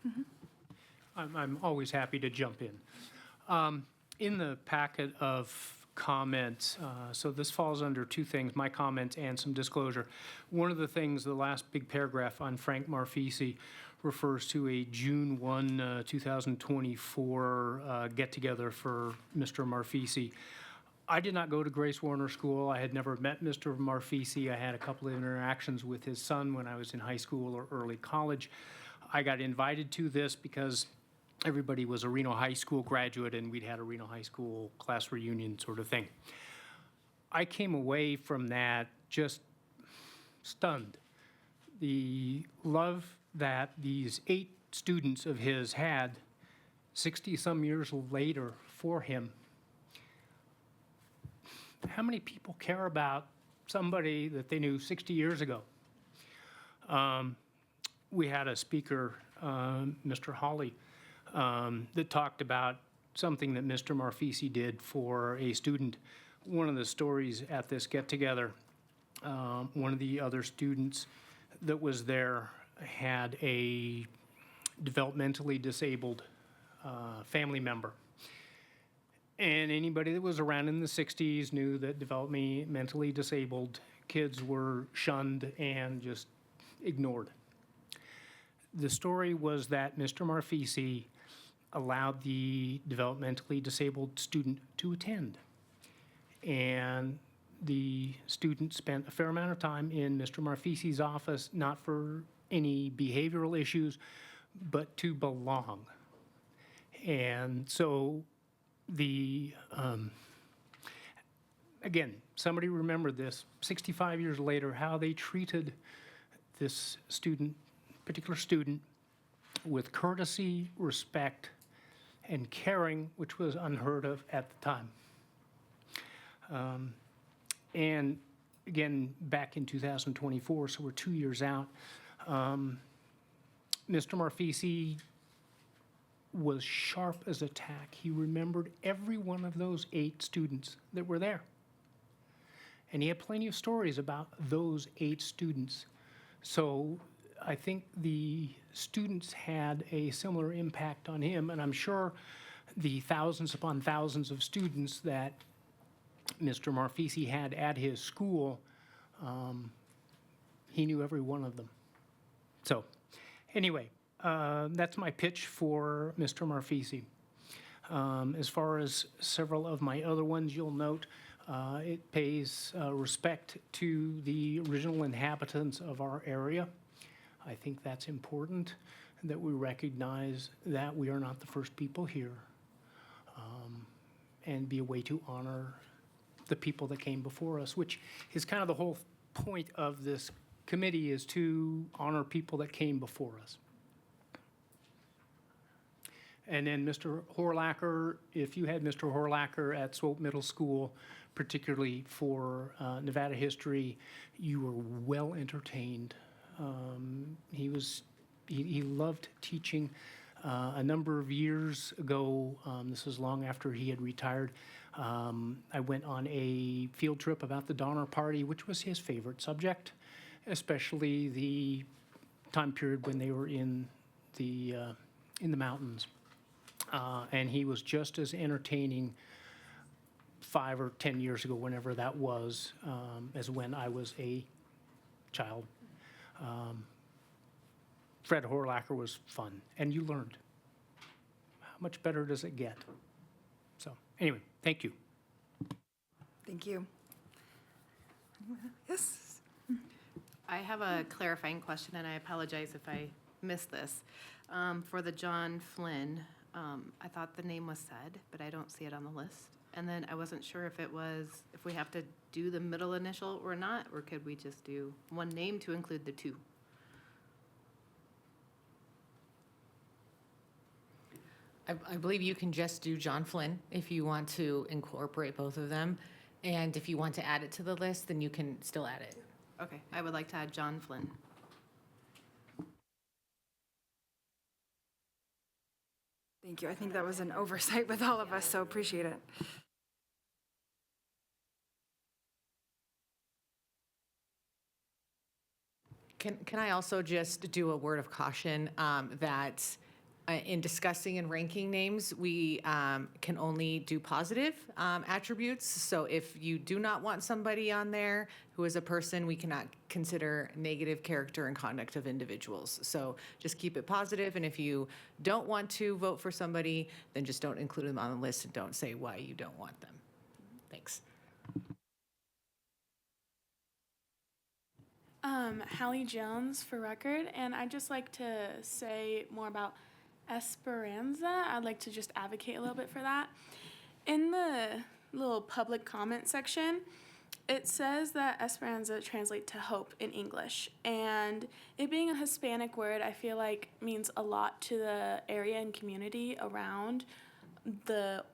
Speaker 7: I'm always happy to jump in. In the packet of comments, so this falls under two things, my comments and some disclosure. One of the things, the last big paragraph on Frank Marfisi refers to a June 1, 2024 get-together for Mr. Marfisi. I did not go to Grace Warner School. I had never met Mr. Marfisi. I had a couple of interactions with his son when I was in high school or early college. I got invited to this because everybody was a Reno High School graduate, and we'd had a Reno High School class reunion sort of thing. I came away from that just stunned. The love that these 8 students of his had 60-some years later for him. How many people care about somebody that they knew 60 years ago? We had a speaker, Mr. Hawley, that talked about something that Mr. Marfisi did for a student. One of the stories at this get-together, one of the other students that was there had a developmentally disabled family member. And anybody that was around in the 60s knew that developmentally disabled kids were shunned and just ignored. The story was that Mr. Marfisi allowed the developmentally disabled student to attend. And the student spent a fair amount of time in Mr. Marfisi's office, not for any behavioral issues, but to belong. And so again, somebody remembered this 65 years later, how they treated this student, particular student, with courtesy, respect, and caring, which was unheard of at the time. And again, back in 2024, so we're 2 years out, Mr. Marfisi was sharp as a tack. He remembered every one of those 8 students that were there. And he had plenty of stories about those 8 students. So I think the students had a similar impact on him, and I'm sure the thousands upon thousands of students that Mr. Marfisi had at his school, he knew every one of them. So anyway, that's my pitch for Mr. Marfisi. As far as several of my other ones, you'll note it pays respect to the original inhabitants of our area. I think that's important, that we recognize that we are not the first people here, and be a way to honor the people that came before us, which is kind of the whole point of this committee, is to honor people that came before us. And then Mr. Horlacher, if you had Mr. Horlacher at Swope Middle School, particularly for Nevada history, you were well entertained. He loved teaching. A number of years ago, this was long after he had retired, I went on a field trip about the Donner Party, which was his favorite subject, especially the time period when they were in the mountains. And he was just as entertaining 5 or 10 years ago, whenever that was, as when I was a child. Fred Horlacher was fun, and you learned. How much better does it get? So anyway, thank you.
Speaker 2: Thank you. Yes?
Speaker 1: I have a clarifying question, and I apologize if I missed this. For the John Flynn, I thought the name was said, but I don't see it on the list. And then I wasn't sure if we have to do the middle initial or not, or could we just do one name to include the 2? I believe you can just do John Flynn if you want to incorporate both of them. And if you want to add it to the list, then you can still add it. Okay, I would like to add John Flynn.
Speaker 2: Thank you. I think that was an oversight with all of us, so appreciate it.
Speaker 1: Can I also just do a word of caution that in discussing and ranking names, we can only do positive attributes. So if you do not want somebody on there who is a person, we cannot consider negative character and conduct of individuals. So just keep it positive, and if you don't want to vote for somebody, then just don't include them on the list and don't say why you don't want them. Thanks.
Speaker 16: Hallie Jones for record, and I'd just like to say more about Esperanza. I'd like to just advocate a little bit for that. In the little public comment section, it says that Esperanza translates to hope in English, and it being a Hispanic word, I feel like means a lot to the area and community around the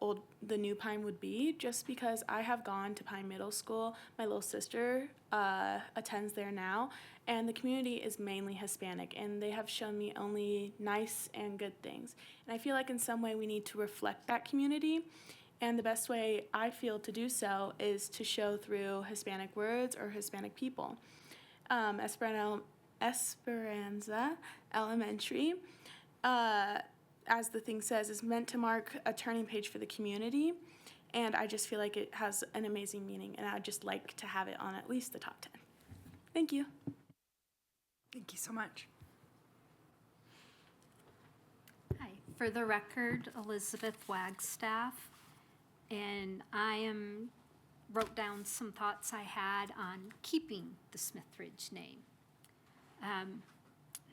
Speaker 16: New Pine would be, just because I have gone to Pine Middle School. My little sister attends there now, and the community is mainly Hispanic, and they have shown me only nice and good things. And I feel like in some way we need to reflect that community, and the best way I feel to do so is to show through Hispanic words or Hispanic people. Esperanza Elementary, as the thing says, is meant to mark a turning page for the community, and I just feel like it has an amazing meaning, and I'd just like to have it on at least the top 10. Thank you.
Speaker 2: Thank you so much.
Speaker 18: Hi, for the record, Elizabeth Wagstaff, and I wrote down some thoughts I had on keeping the Smithridge name.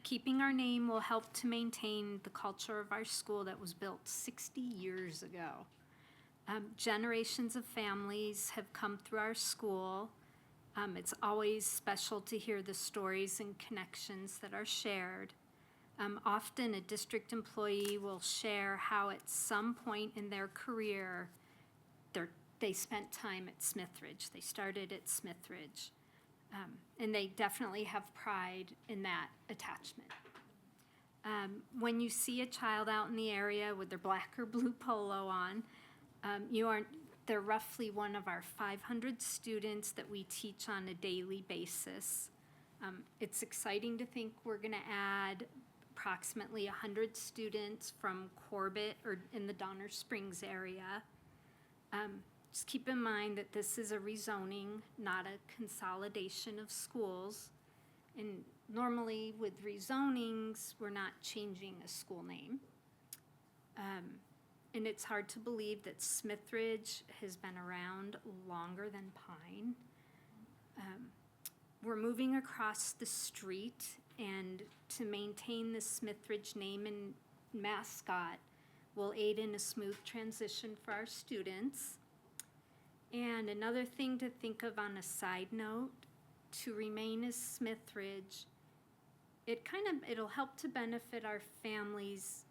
Speaker 18: Keeping our name will help to maintain the culture of our school that was built 60 years ago. Generations of families have come through our school. It's always special to hear the stories and connections that are shared. Often a district employee will share how at some point in their career they spent time at Smithridge. They started at Smithridge. And they definitely have pride in that attachment. When you see a child out in the area with their black or blue polo on, they're roughly one of our 500 students that we teach on a daily basis. It's exciting to think we're going to add approximately 100 students from Corbett or in the Donner Springs area. Just keep in mind that this is a rezoning, not a consolidation of schools. And normally with rezonings, we're not changing a school name. And it's hard to believe that Smithridge has been around longer than Pine. We're moving across the street, and to maintain the Smithridge name and mascot will aid in a smooth transition for our students. And another thing to think of on a side note, to remain as Smithridge, it'll help to benefit our families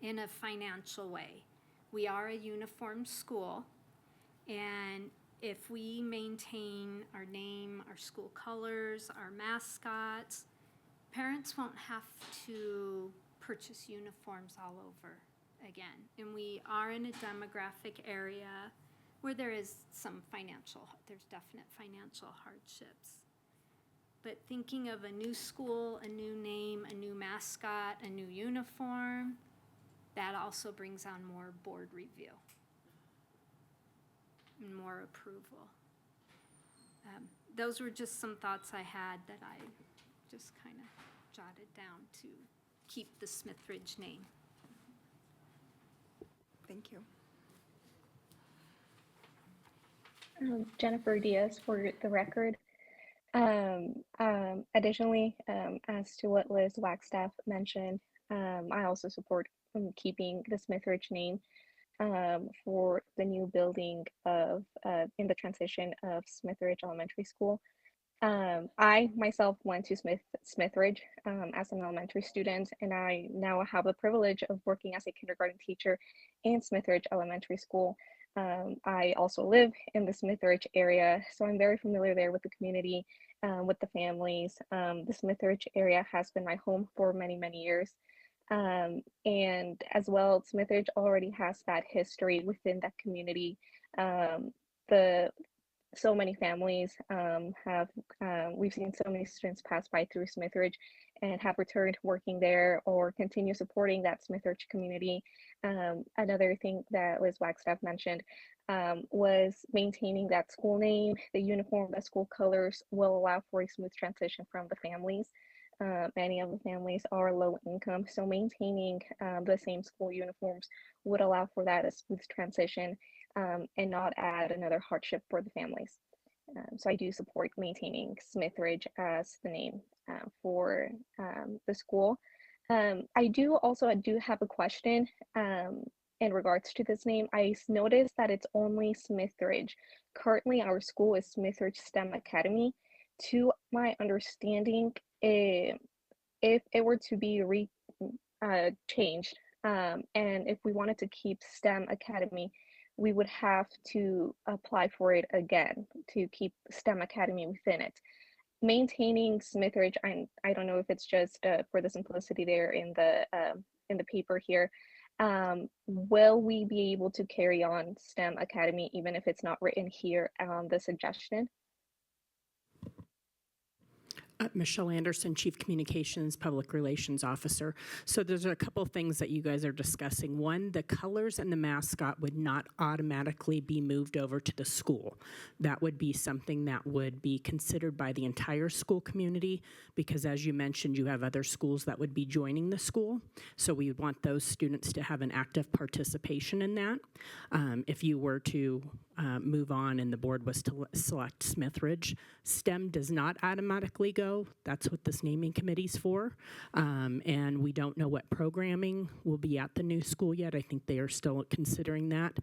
Speaker 18: in a financial way. We are a uniform school, and if we maintain our name, our school colors, our mascots, parents won't have to purchase uniforms all over again. And we are in a demographic area where there's definite financial hardships. But thinking of a new school, a new name, a new mascot, a new uniform, that also brings on more board review and more approval. Those were just some thoughts I had that I just kind of jotted down to keep the Smithridge name.
Speaker 2: Thank you.
Speaker 5: Jennifer Diaz for the record. Additionally, as to what Liz Wagstaff mentioned, I also support keeping the Smithridge name for the new building of in the transition of Smithridge Elementary School. I myself went to Smithridge as an elementary student, and I now have the privilege of working as a kindergarten teacher in Smithridge Elementary School. I also live in the Smithridge area, so I'm very familiar there with the community, with the families. The Smithridge area has been my home for many, many years. And as well, Smithridge already has that history within that community. The so many families we've seen so many students pass by through Smithridge and have returned working there or continue supporting that Smithridge community. Another thing that Liz Wagstaff mentioned was maintaining that school name, the uniform, the school colors will allow for a smooth transition from the families. Many of the families are low income, so maintaining the same school uniforms would allow for that a smooth transition and not add another hardship for the families. So I do support maintaining Smithridge as the name for the school. I do have a question in regards to this name. I noticed that it's only Smithridge. Currently, our school is Smithridge STEM Academy. To my understanding, if it were to be changed, and if we wanted to keep STEM Academy, we would have to apply for it again to keep STEM Academy within it. Maintaining Smithridge, I don't know if it's just for the simplicity there in the paper here. Will we be able to carry on STEM Academy even if it's not written here on the suggestion?
Speaker 19: Michelle Anderson, Chief Communications Public Relations Officer. So there's a couple things that you guys are discussing. One, the colors and the mascot would not automatically be moved over to the school. That would be something that would be considered by the entire school community because, as you mentioned, you have other schools that would be joining the school. So we would want those students to have an active participation in that. If you were to move on and the board was to select Smithridge, STEM does not automatically go. That's what this naming committee's for. And we don't know what programming will be at the new school yet. I think they are still considering that.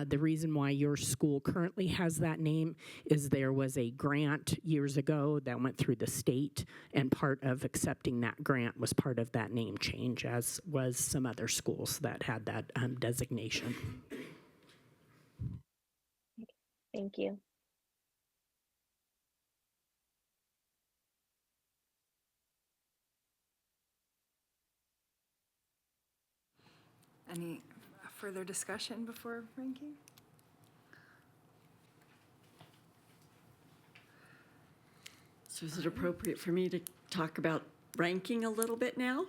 Speaker 19: The reason why your school currently has that name is there was a grant years ago that went through the state, and part of accepting that grant was part of that name change, as was some other schools that had that designation.
Speaker 5: Thank you.
Speaker 2: Any further discussion before ranking?
Speaker 6: So is it appropriate for me to talk about ranking a little bit now?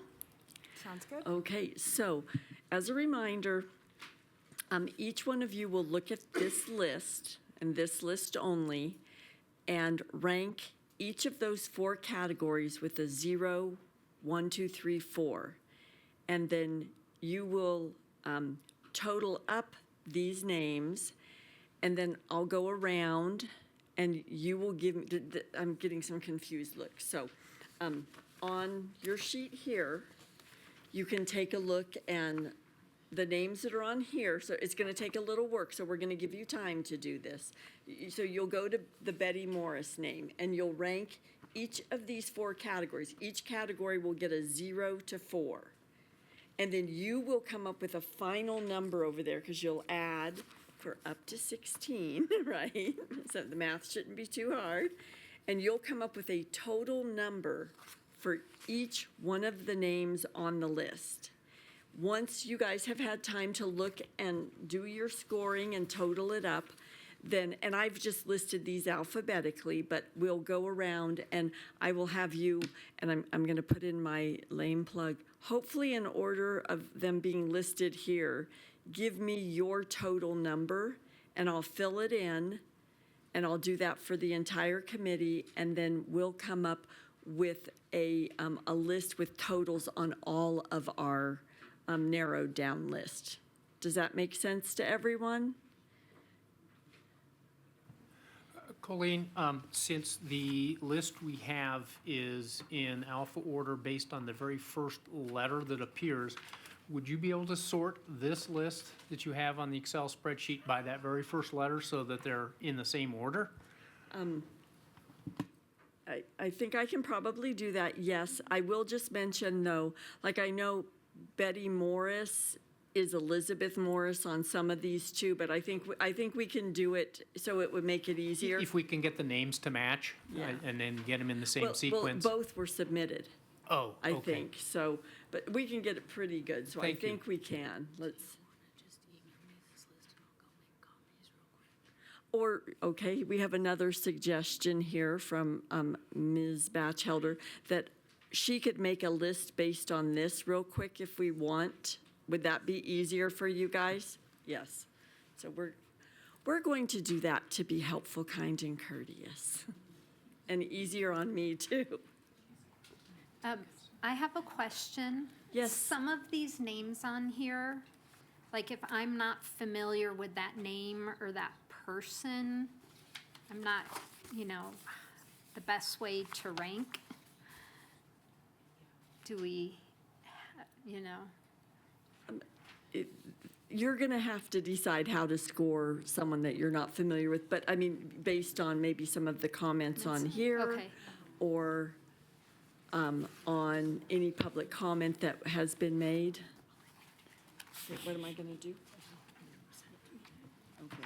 Speaker 2: Sounds good.
Speaker 6: Okay, so as a reminder, each one of you will look at this list and this list only and rank each of those 4 categories with a 0, 1, 2, 3, 4. And then you will total up these names, and then I'll go around and you will give me, I'm getting some confused looks. So on your sheet here, you can take a look and the names that are on here, so it's going to take a little work, so we're going to give you time to do this. So you'll go to the Betty Morris name, and you'll rank each of these 4 categories. Each category will get a 0 to 4. And then you will come up with a final number over there, because you'll add for up to 16, right? So the math shouldn't be too hard. And you'll come up with a total number for each one of the names on the list. Once you guys have had time to look and do your scoring and total it up, then, and I've just listed these alphabetically, but we'll go around and I will have you, and I'm going to put in my lame plug, hopefully in order of them being listed here, give me your total number and I'll fill it in, and I'll do that for the entire committee, and then we'll come up with a list with totals on all of our narrowed down list. Does that make sense to everyone?
Speaker 7: Colleen, since the list we have is in alpha order based on the very first letter that appears, would you be able to sort this list that you have on the Excel spreadsheet by that very first letter so that they're in the same order?
Speaker 6: I think I can probably do that, yes. I will just mention, though, like I know Betty Morris is Elizabeth Morris on some of these too, but I think we can do it so it would make it easier.
Speaker 7: If we can get the names to match,
Speaker 6: Yeah.
Speaker 7: and then get them in the same sequence.
Speaker 6: Well, both were submitted,
Speaker 7: Oh, okay.
Speaker 6: I think, so, but we can get it pretty good, so I
Speaker 7: Thank you.
Speaker 6: think we can. Or, okay, we have another suggestion here from Ms. Batchelder, that she could make a list based on this real quick if we want. Would that be easier for you guys? Yes. So we're going to do that to be helpful, kind, and courteous. And easier on me, too.
Speaker 18: I have a question.
Speaker 6: Yes.
Speaker 18: Some of these names on here, like if I'm not familiar with that name or that person, I'm not, the best way to rank. Do we,
Speaker 6: You're going to have to decide how to score someone that you're not familiar with, but I mean, based on maybe some of the comments on here.
Speaker 18: Okay.
Speaker 6: Or on any public comment that has been made. Okay, what am I going to do? Okay.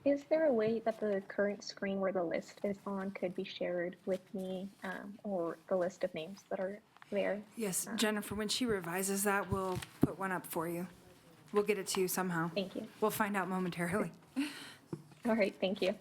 Speaker 5: Is there a way that the current screen where the list is on could be shared with me, or the list of names that are there?
Speaker 2: Yes, Jennifer, when she revises that, we'll put one up for you. We'll get it to you somehow.
Speaker 5: Thank you.
Speaker 2: We'll find out momentarily.
Speaker 5: All right, thank you.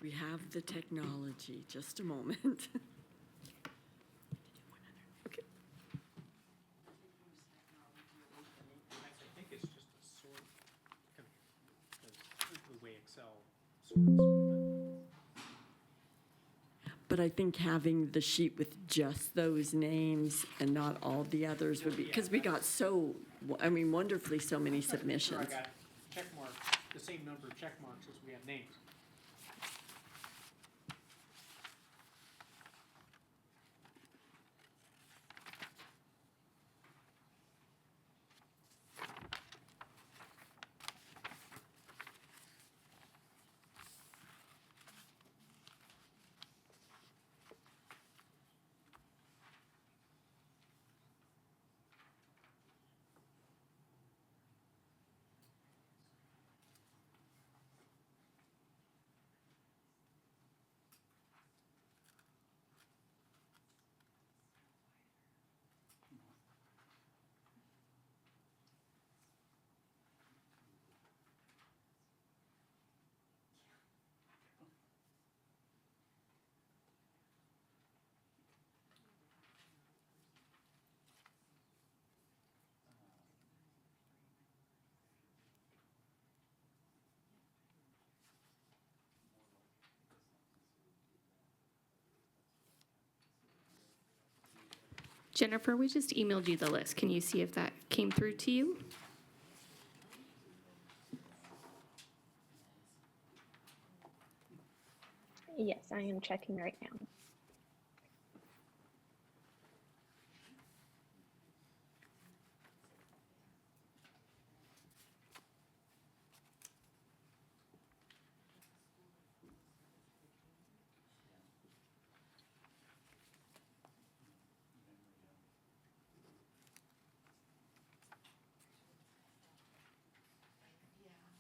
Speaker 6: We have the technology. Just a moment. Okay.
Speaker 7: I think it's just a sort, the way Excel sorts.
Speaker 6: But I think having the sheet with just those names and not all the others would be, because we got wonderfully so many submissions.
Speaker 7: I got check marks, the same number of check marks as we have names.
Speaker 3: Jennifer, we just emailed you the list. Can you see if that came through to you?
Speaker 5: Yes, I am checking right now.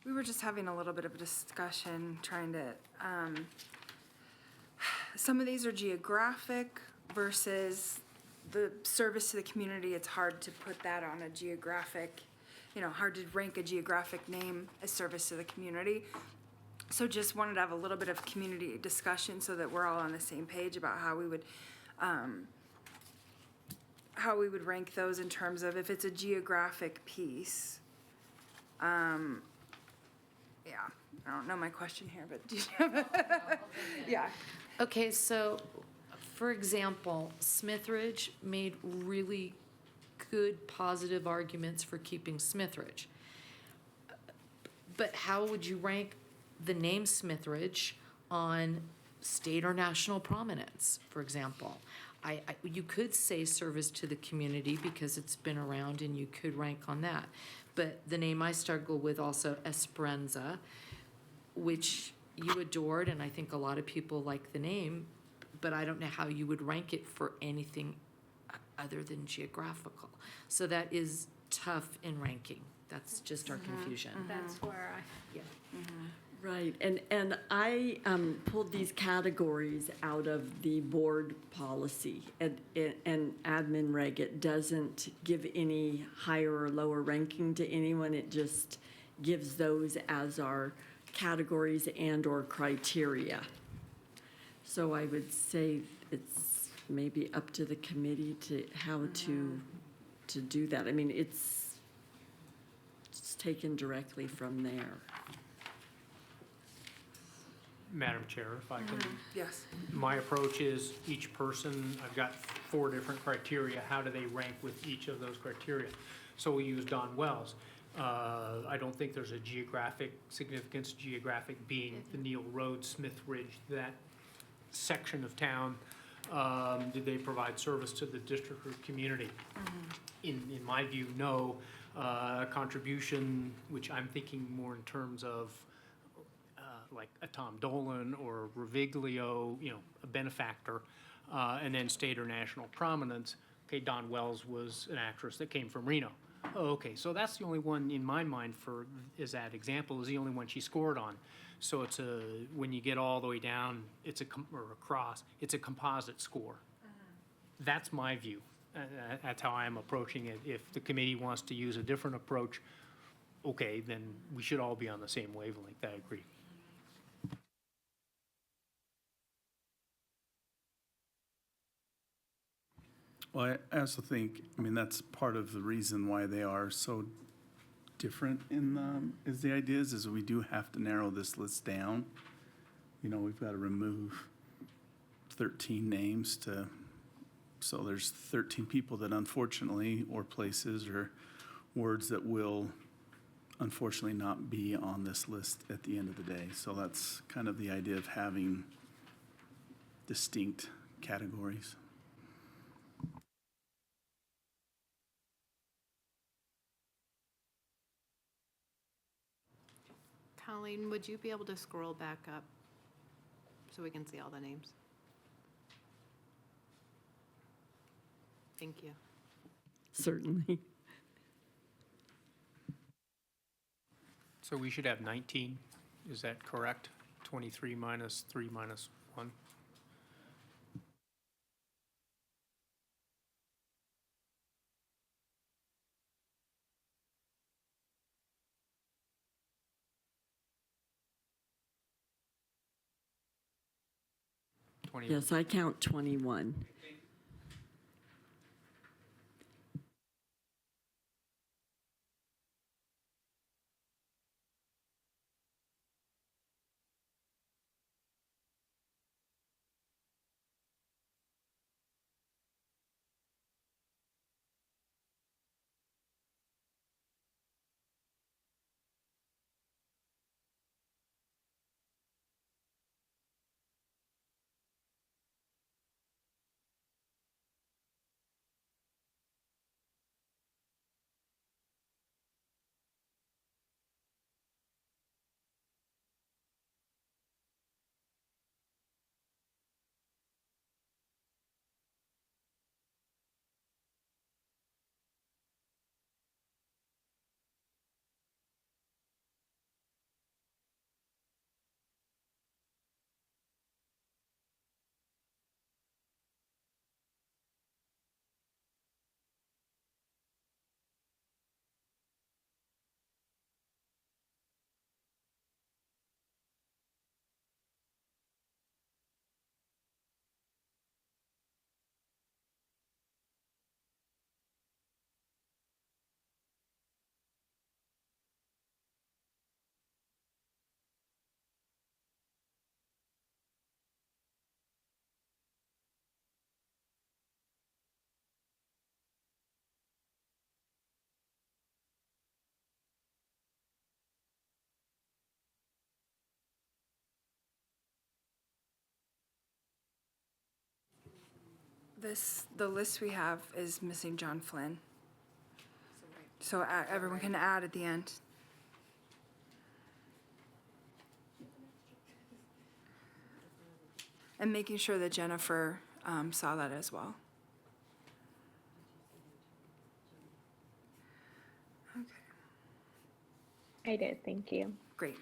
Speaker 2: We were just having a little bit of a discussion, trying to, some of these are geographic versus the service to the community. It's hard to put that on a geographic, hard to rank a geographic name as service to the community. So just wanted to have a little bit of community discussion so that we're all on the same page about how we would rank those in terms of if it's a geographic piece. Yeah, I don't know my question here, but do you have yeah.
Speaker 17: Okay, so, for example, Smithridge made really good, positive arguments for keeping Smithridge. But how would you rank the name Smithridge on state or national prominence, for example? you could say service to the community because it's been around and you could rank on that. But the name I struggle with also, Esperanza, which you adored, and I think a lot of people like the name, but I don't know how you would rank it for anything other than geographical. So that is tough in ranking. That's just our confusion.
Speaker 18: That's where I,
Speaker 17: Yeah.
Speaker 6: Right, and I pulled these categories out of the board policy and admin reg. It doesn't give any higher or lower ranking to anyone. It just gives those as our categories and/or criteria. So I would say it's maybe up to the committee to how to do that. I mean, it's taken directly from there.
Speaker 7: Madam Chair, if I can.
Speaker 2: Yes.
Speaker 7: My approach is each person, I've got 4 different criteria. How do they rank with each of those criteria? So we use Don Wells. I don't think there's a geographic significance, geographic being the Neil Road, Smith Ridge, that section of town. Did they provide service to the district or community? In my view, no. Contribution, which I'm thinking more in terms of like a Tom Dolan or Reviglio, a benefactor, and then state or national prominence. Okay, Dawn Wells was an actress that came from Reno. Oh, okay, so that's the only one in my mind is that example, is the only one she scored on. So it's when you get all the way down, or across, it's a composite score. That's my view. That's how I'm approaching it. If the committee wants to use a different approach, okay, then we should all be on the same wavelength. I agree.
Speaker 4: Well, I also think, that's part of the reason why they are so different is the idea is we do have to narrow this list down. We've got to remove 13 names so there's 13 people that unfortunately, or places or words that will unfortunately not be on this list at the end of the day. So that's kind of the idea of having distinct categories.
Speaker 1: Colleen, would you be able to scroll back up so we can see all the names? Thank you.
Speaker 6: Certainly.
Speaker 7: So we should have 19, is that correct? 23 minus 3 minus 1?
Speaker 6: Yes, I count 21.
Speaker 2: The list we have is missing John Flynn. So everyone can add at the end. And making sure that Jennifer saw that as well.
Speaker 5: I did, thank you.
Speaker 2: Great.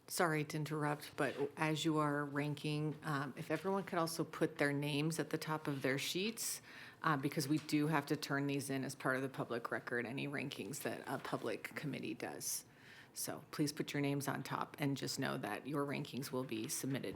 Speaker 1: Sorry to interrupt, but as you are ranking, if everyone could also put their names at the top of their sheets, because we do have to turn these in as part of the public record, any rankings that a public committee does. So please put your names on top and just know that your rankings will be submitted.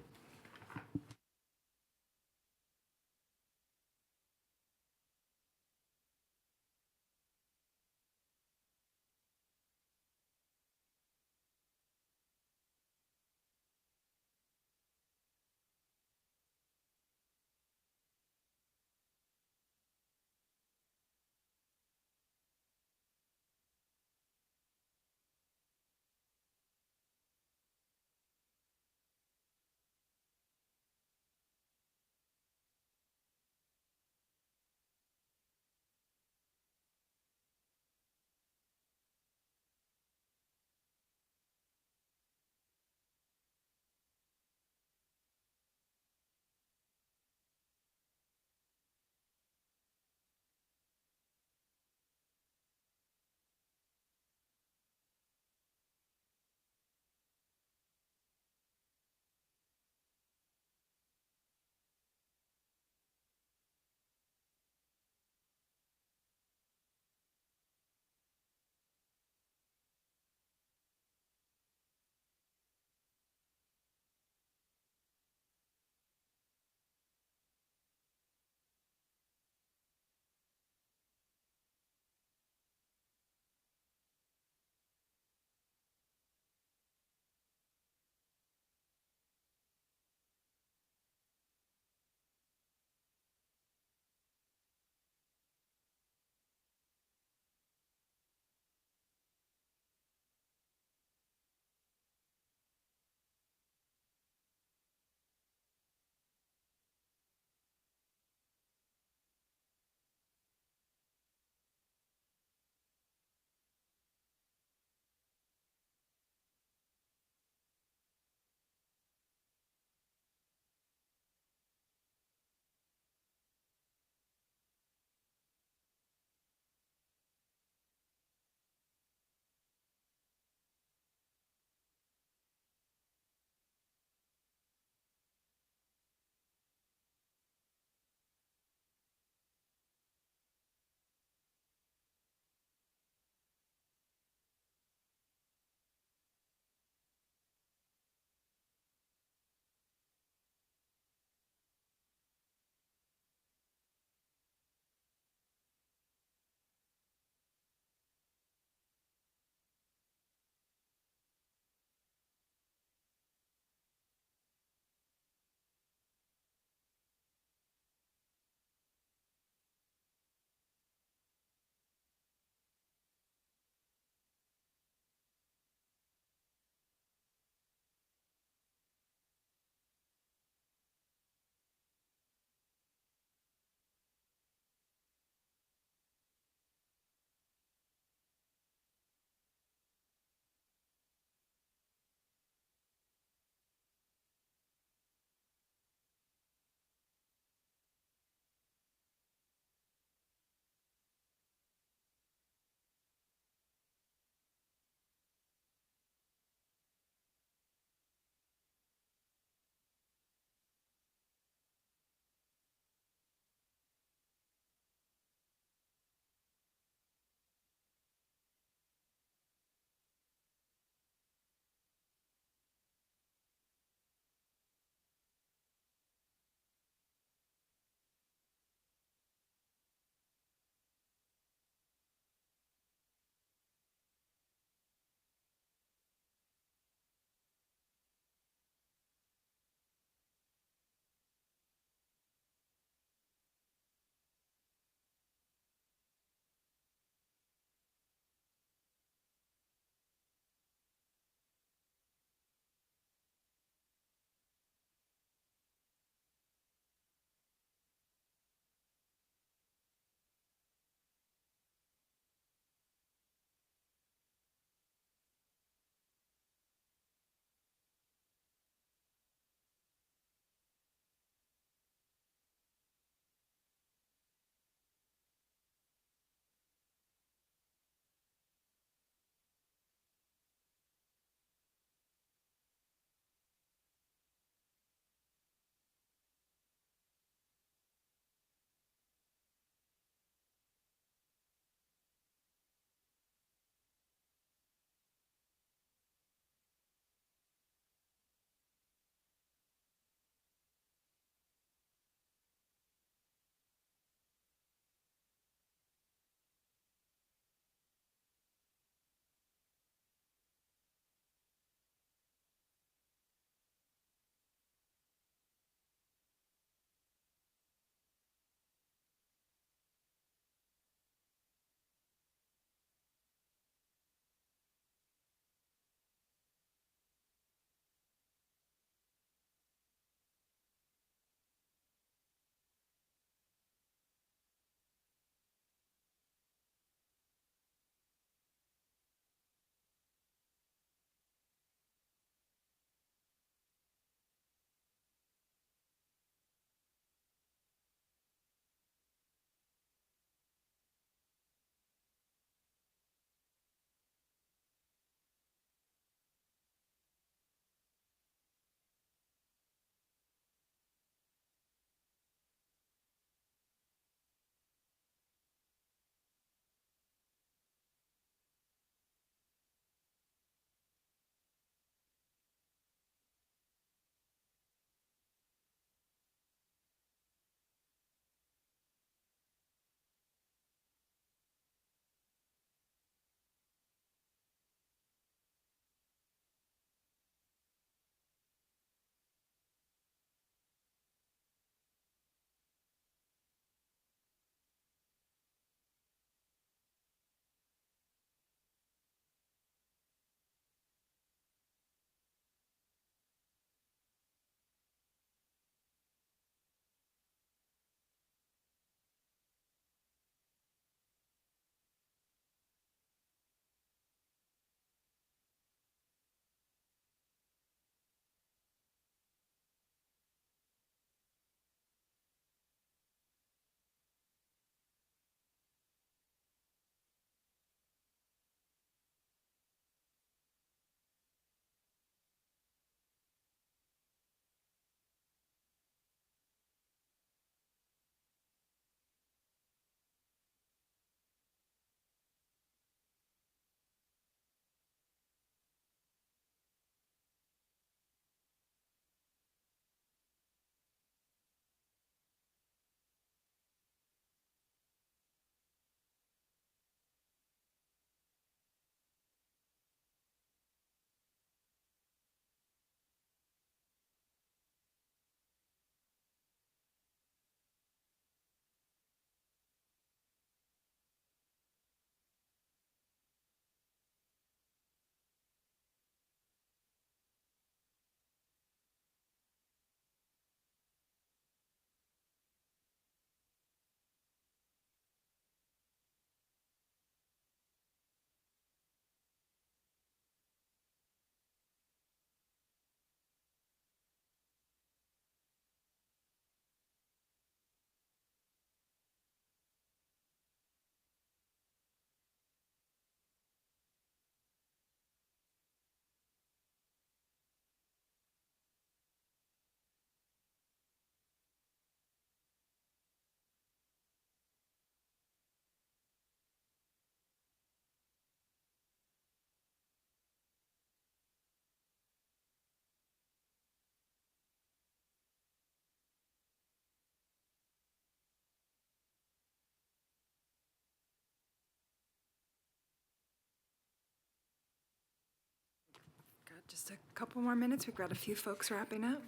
Speaker 2: Just a couple more minutes. We've got a few folks wrapping up.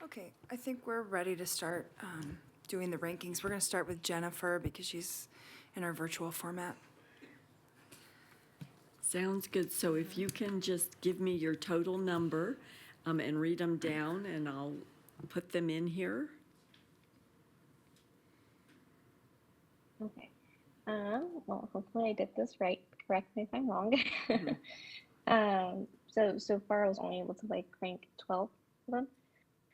Speaker 2: Okay, I think we're ready to start doing the rankings. We're going to start with Jennifer because she's in our virtual format.
Speaker 6: Sounds good. So if you can just give me your total number and read them down, and I'll put them in here.
Speaker 5: Okay. Well, hopefully I did this right. Correct me if I'm wrong. So far I was only able to like rank 12 of them.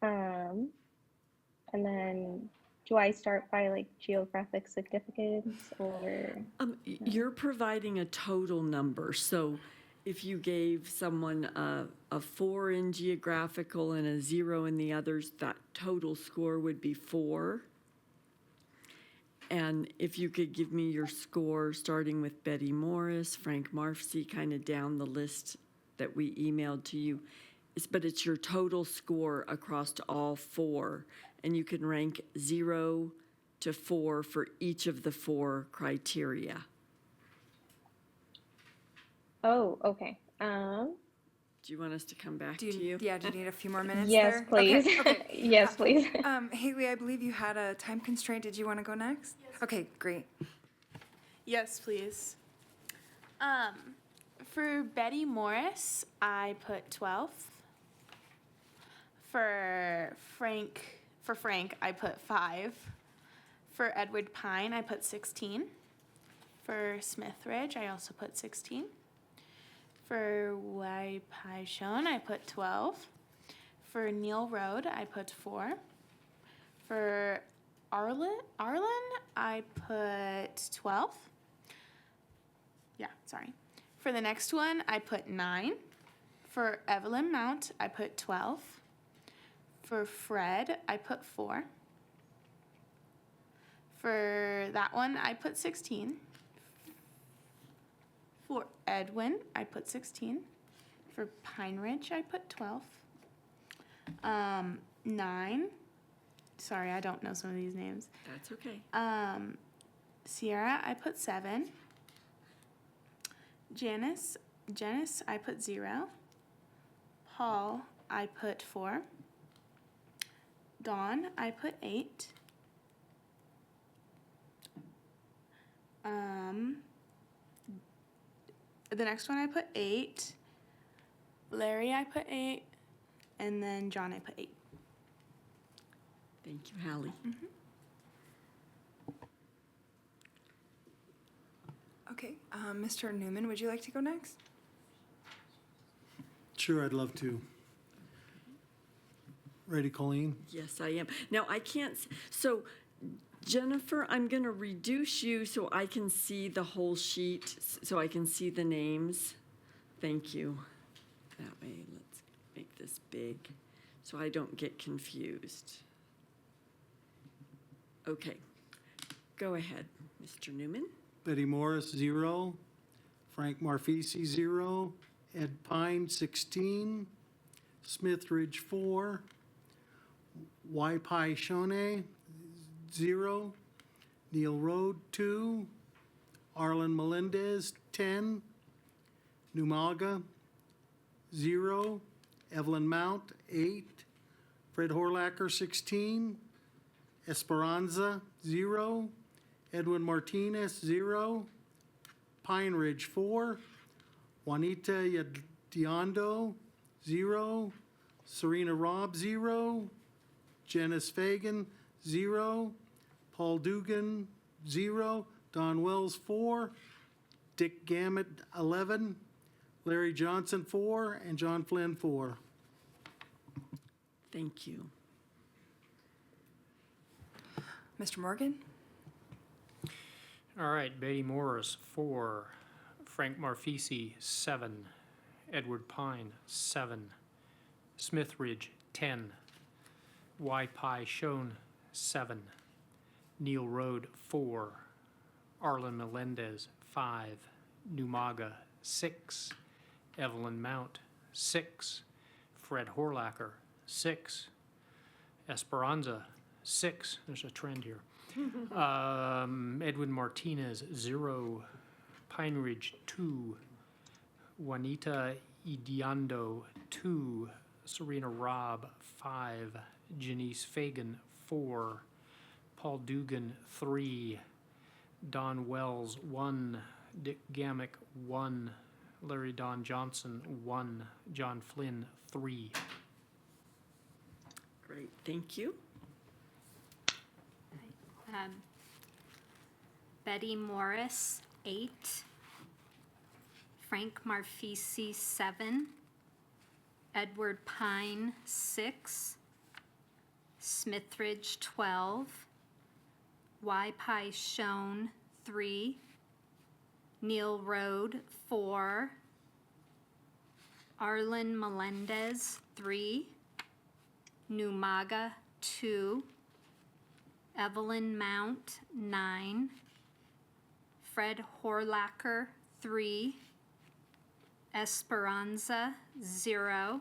Speaker 5: And then do I start by like geographic significance or?
Speaker 6: You're providing a total number. So if you gave someone a 4 in geographical and a 0 in the others, that total score would be 4. And if you could give me your score, starting with Betty Morris, Frank Marfsey, kind of down the list that we emailed to you. But it's your total score across all 4. And you can rank 0 to 4 for each of the 4 criteria.
Speaker 5: Oh, okay.
Speaker 6: Do you want us to come back to you?
Speaker 2: Yeah, do you need a few more minutes
Speaker 5: Yes,
Speaker 2: there?
Speaker 5: please.
Speaker 2: Okay.
Speaker 5: Yes, please.
Speaker 2: Haley, I believe you had a time constraint. Did you want to go next? Yes. Okay, great.
Speaker 16: Yes, please. For Betty Morris, I put 12. For Frank, I put 5. For Edward Pine, I put 16. For Smithridge, I also put 16. For Wai Pai Shon, I put 12. For Neil Road, I put 4. For Arlen, I put 12. Yeah, sorry. For the next one, I put 9. For Evelyn Mount, I put 12. For Fred, I put 4. For that one, I put 16. For Edwin, I put 16. For Pine Ridge, I put 12. 9. Sorry, I don't know some of these names.
Speaker 6: That's okay.
Speaker 16: Sierra, I put 7. Janice, I put 0. Paul, I put 4. Dawn, I put 8. The next one I put 8. Larry, I put 8. And then John, I put 8.
Speaker 6: Thank you, Hallie.
Speaker 2: Okay, Mr. Newman, would you like to go next?
Speaker 15: Sure, I'd love to. Ready, Colleen?
Speaker 6: Yes, I am. Now, I can't, so Jennifer, I'm going to reduce you so I can see the whole sheet, so I can see the names. Thank you. That way, let's make this big so I don't get confused. Okay, go ahead, Mr. Newman.
Speaker 15: Betty Morris, 0. Frank Marfisi, 0. Ed Pine, 16. Smith Ridge, 4. Waipai Shone, 0. Neil Road, 2. Arlen Melendez, 10. Numaga, 0. Evelyn Mount, 8. Fred Horlacker, 16. Esperanza, 0. Edwin Martinez, 0. Pine Ridge, 4. Juanita Yadiondo, 0. Serena Robb, 0. Janice Fagan, 0. Paul Dugan, 0. Don Wells, 4. Dick Gammett, 11. Larry Johnson, 4. And John Flynn, 4.
Speaker 6: Thank you.
Speaker 2: Mr. Morgan?
Speaker 7: All right, Betty Morris, 4. Frank Marfisi, 7. Edward Pine, 7. Smith Ridge, 10. Waipai Shone, 7. Neil Road, 4. Arlen Melendez, 5. Numaga, 6. Evelyn Mount, 6. Fred Horlacker, 6. Esperanza, 6. There's a trend here. Edwin Martinez, 0. Pine Ridge, 2. Juanita Idiondo, 2. Serena Robb, 5. Janice Fagan, 4. Paul Dugan, 3. Don Wells, 1. Dick Gamick, 1. Larry Don Johnson, 1. John Flynn, 3.
Speaker 6: Great, thank you.
Speaker 18: Betty Morris, 8. Frank Marfisi, 7. Edward Pine, 6. Smithridge, 12. Waipai Shone, 3. Neil Road, 4. Arlen Melendez, 3. Numaga, 2. Evelyn Mount, 9. Fred Horlacker, 3. Esperanza, 0.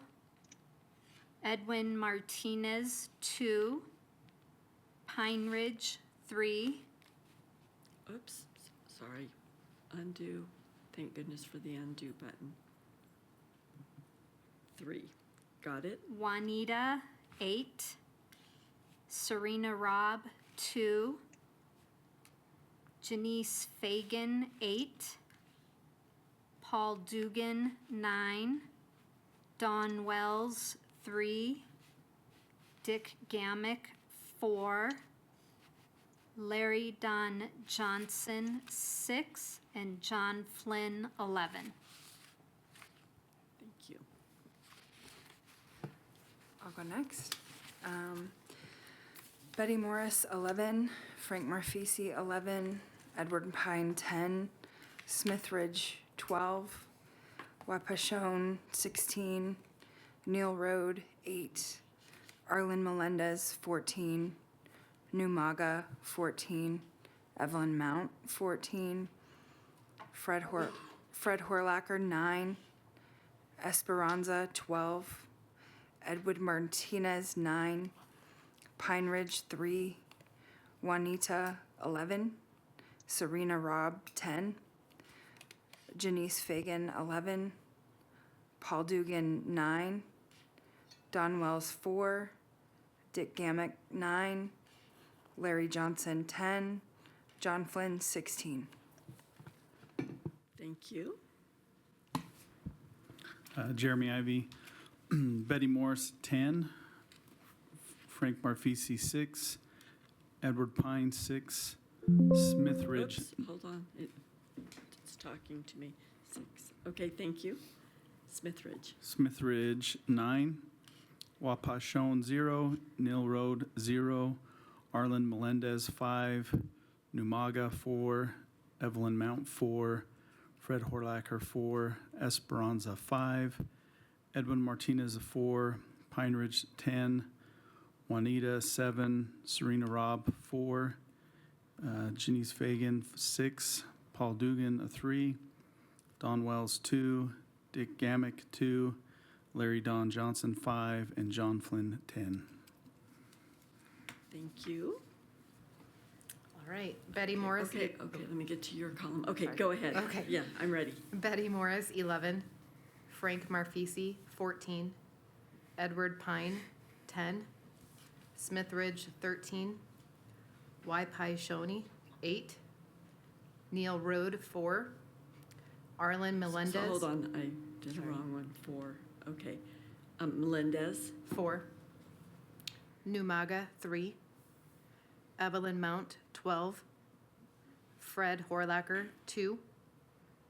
Speaker 18: Edwin Martinez, 2. Pine Ridge, 3.
Speaker 6: Oops, sorry. Undo. Thank goodness for the undo button. 3. Got it?
Speaker 18: Juanita, 8. Serena Robb, 2. Janice Fagan, 8. Paul Dugan, 9. Don Wells, 3. Dick Gamick, 4. Larry Don Johnson, 6. And John Flynn, 11.
Speaker 6: Thank you.
Speaker 2: I'll go next. Betty Morris, 11. Frank Marfisi, 11. Edward Pine, 10. Smith Ridge, 12. Wapashone, 16. Neil Road, 8. Arlen Melendez, 14. Numaga, 14. Evelyn Mount, 14. Fred Horlacker, 9. Esperanza, 12. Edward Martinez, 9. Pine Ridge, 3. Juanita, 11. Serena Robb, 10. Janice Fagan, 11. Paul Dugan, 9. Don Wells, 4. Dick Gamick, 9. Larry Johnson, 10. John Flynn, 16.
Speaker 6: Thank you.
Speaker 4: Jeremy Ivy, Betty Morris, 10. Frank Marfisi, 6. Edward Pine, 6. Smith Ridge.
Speaker 6: Oops, hold on. talking to me. 6. Okay, thank you. Smith Ridge.
Speaker 4: Smith Ridge, 9. Wapashone, 0. Neil Road, 0. Arlen Melendez, 5. Numaga, 4. Evelyn Mount, 4. Fred Horlacher, 4. Esperanza, 5. Edwin Martinez, 4. Pine Ridge, 10. Juanita, 7. Serena Robb, 4. Janice Fagan, 6. Paul Dugan, a 3. Don Wells, 2. Dick Gamick, 2. Larry Don Johnson, 5. And John Flynn, 10.
Speaker 6: Thank you.
Speaker 1: All right, Betty Morris.
Speaker 6: Okay, let me get to your column. Okay,
Speaker 1: Sorry.
Speaker 6: go ahead.
Speaker 1: Okay.
Speaker 6: Yeah, I'm ready.
Speaker 1: Betty Morris, 11. Frank Marfisi, 14. Edward Pine, 10. Smith Ridge, 13. Y. Pi Shoney, 8. Neil Road, 4. Arlen Melendez.
Speaker 6: So hold on, I did the wrong one. 4. Okay. Melendez.
Speaker 1: 4. Numaga, 3. Evelyn Mount, 12. Fred Horlacher, 2.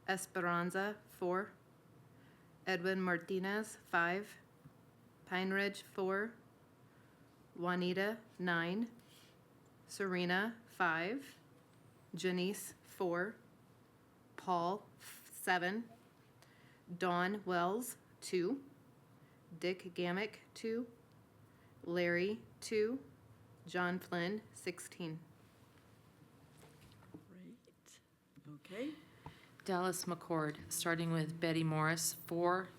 Speaker 1: Esperanza, 4. Edwin Martinez, 5. Pine Ridge, 4. Juanita, 9. Serena, 5. Janice, 4. Paul, 7. Dawn Wells, 2. Dick Gamick, 2. Larry, 2. John Flynn, 16.
Speaker 6: Great. Okay.
Speaker 17: Dallas McCord, starting with Betty Morris, 4.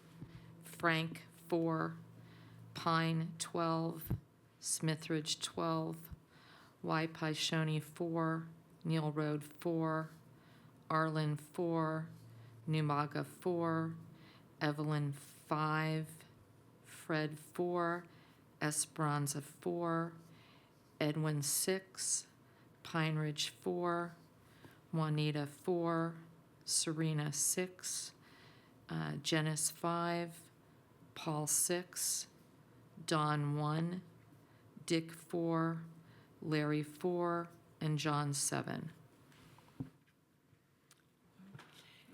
Speaker 17: Frank, 4. Pine, 12. Smithridge, 12. Y. Pi Shoney, 4. Neil Road, 4. Arlen, 4. Numaga, 4. Evelyn, 5. Fred, 4. Esperanza, 4. Edwin, 6. Pine Ridge, 4. Juanita, 4. Serena, 6. Janice, 5. Paul, 6. Don, 1. Dick, 4. Larry, 4. And John, 7.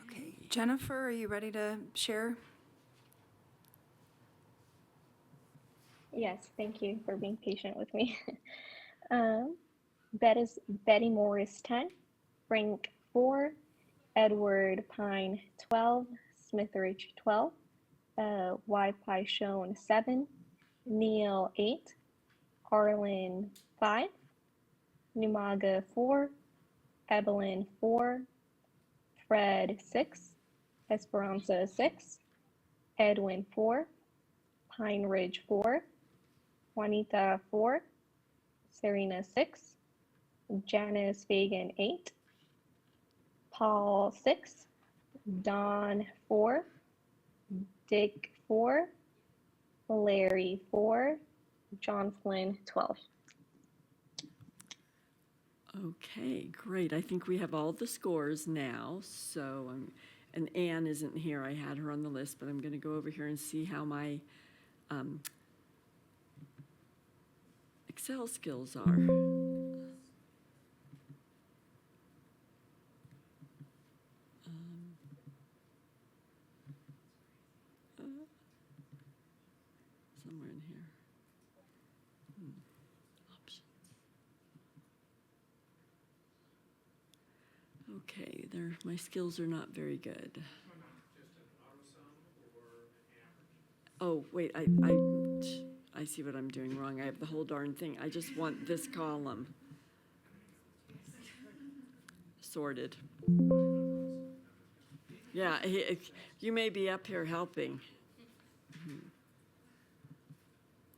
Speaker 2: Okay, Jennifer, are you ready to share?
Speaker 5: Yes, thank you for being patient with me. Betty Morris, 10. Frank, 4. Edward Pine, 12. Smithridge, 12. Y. Pi Shone, 7. Neil, 8. Arlen, 5. Numaga, 4. Evelyn, 4. Fred, 6. Esperanza, 6. Edwin, 4. Pine Ridge, 4. Juanita, 4. Serena, 6. Janice Fagan, 8. Paul, 6. Don, 4. Dick, 4. Larry, 4. John Flynn, 12.
Speaker 6: Okay, great. I think we have all the scores now. So, and Anne isn't here. I had her on the list, but I'm going to go over here and see how my Excel skills are. Somewhere in here. Options. Okay, my skills are not very good. Oh, wait, I see what I'm doing wrong. I have the whole darn thing. I just want this column sorted. Yeah, you may be up here helping.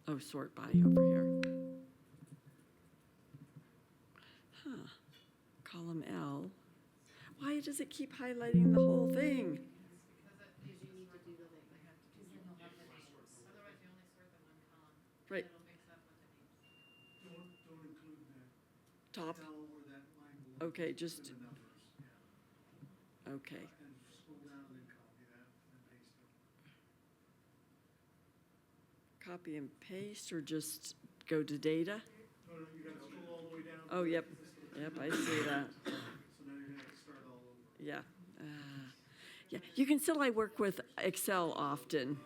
Speaker 6: Oh, sort by over here. Huh. Column L. Why does it keep highlighting the whole thing? Right.
Speaker 15: Don't include that
Speaker 6: Top.
Speaker 15: cell or that line below.
Speaker 6: Okay,
Speaker 15: For
Speaker 6: just,
Speaker 15: the numbers, yeah.
Speaker 6: okay.
Speaker 15: And scroll down and then copy that and then paste it.
Speaker 6: Copy and paste or just go to data?
Speaker 15: No, you gotta scroll all the way down.
Speaker 6: Oh, yep. Yep, I see that.
Speaker 15: So now you're gonna have to start all over.
Speaker 6: Yeah. Yeah, you can still, I work with Excel often.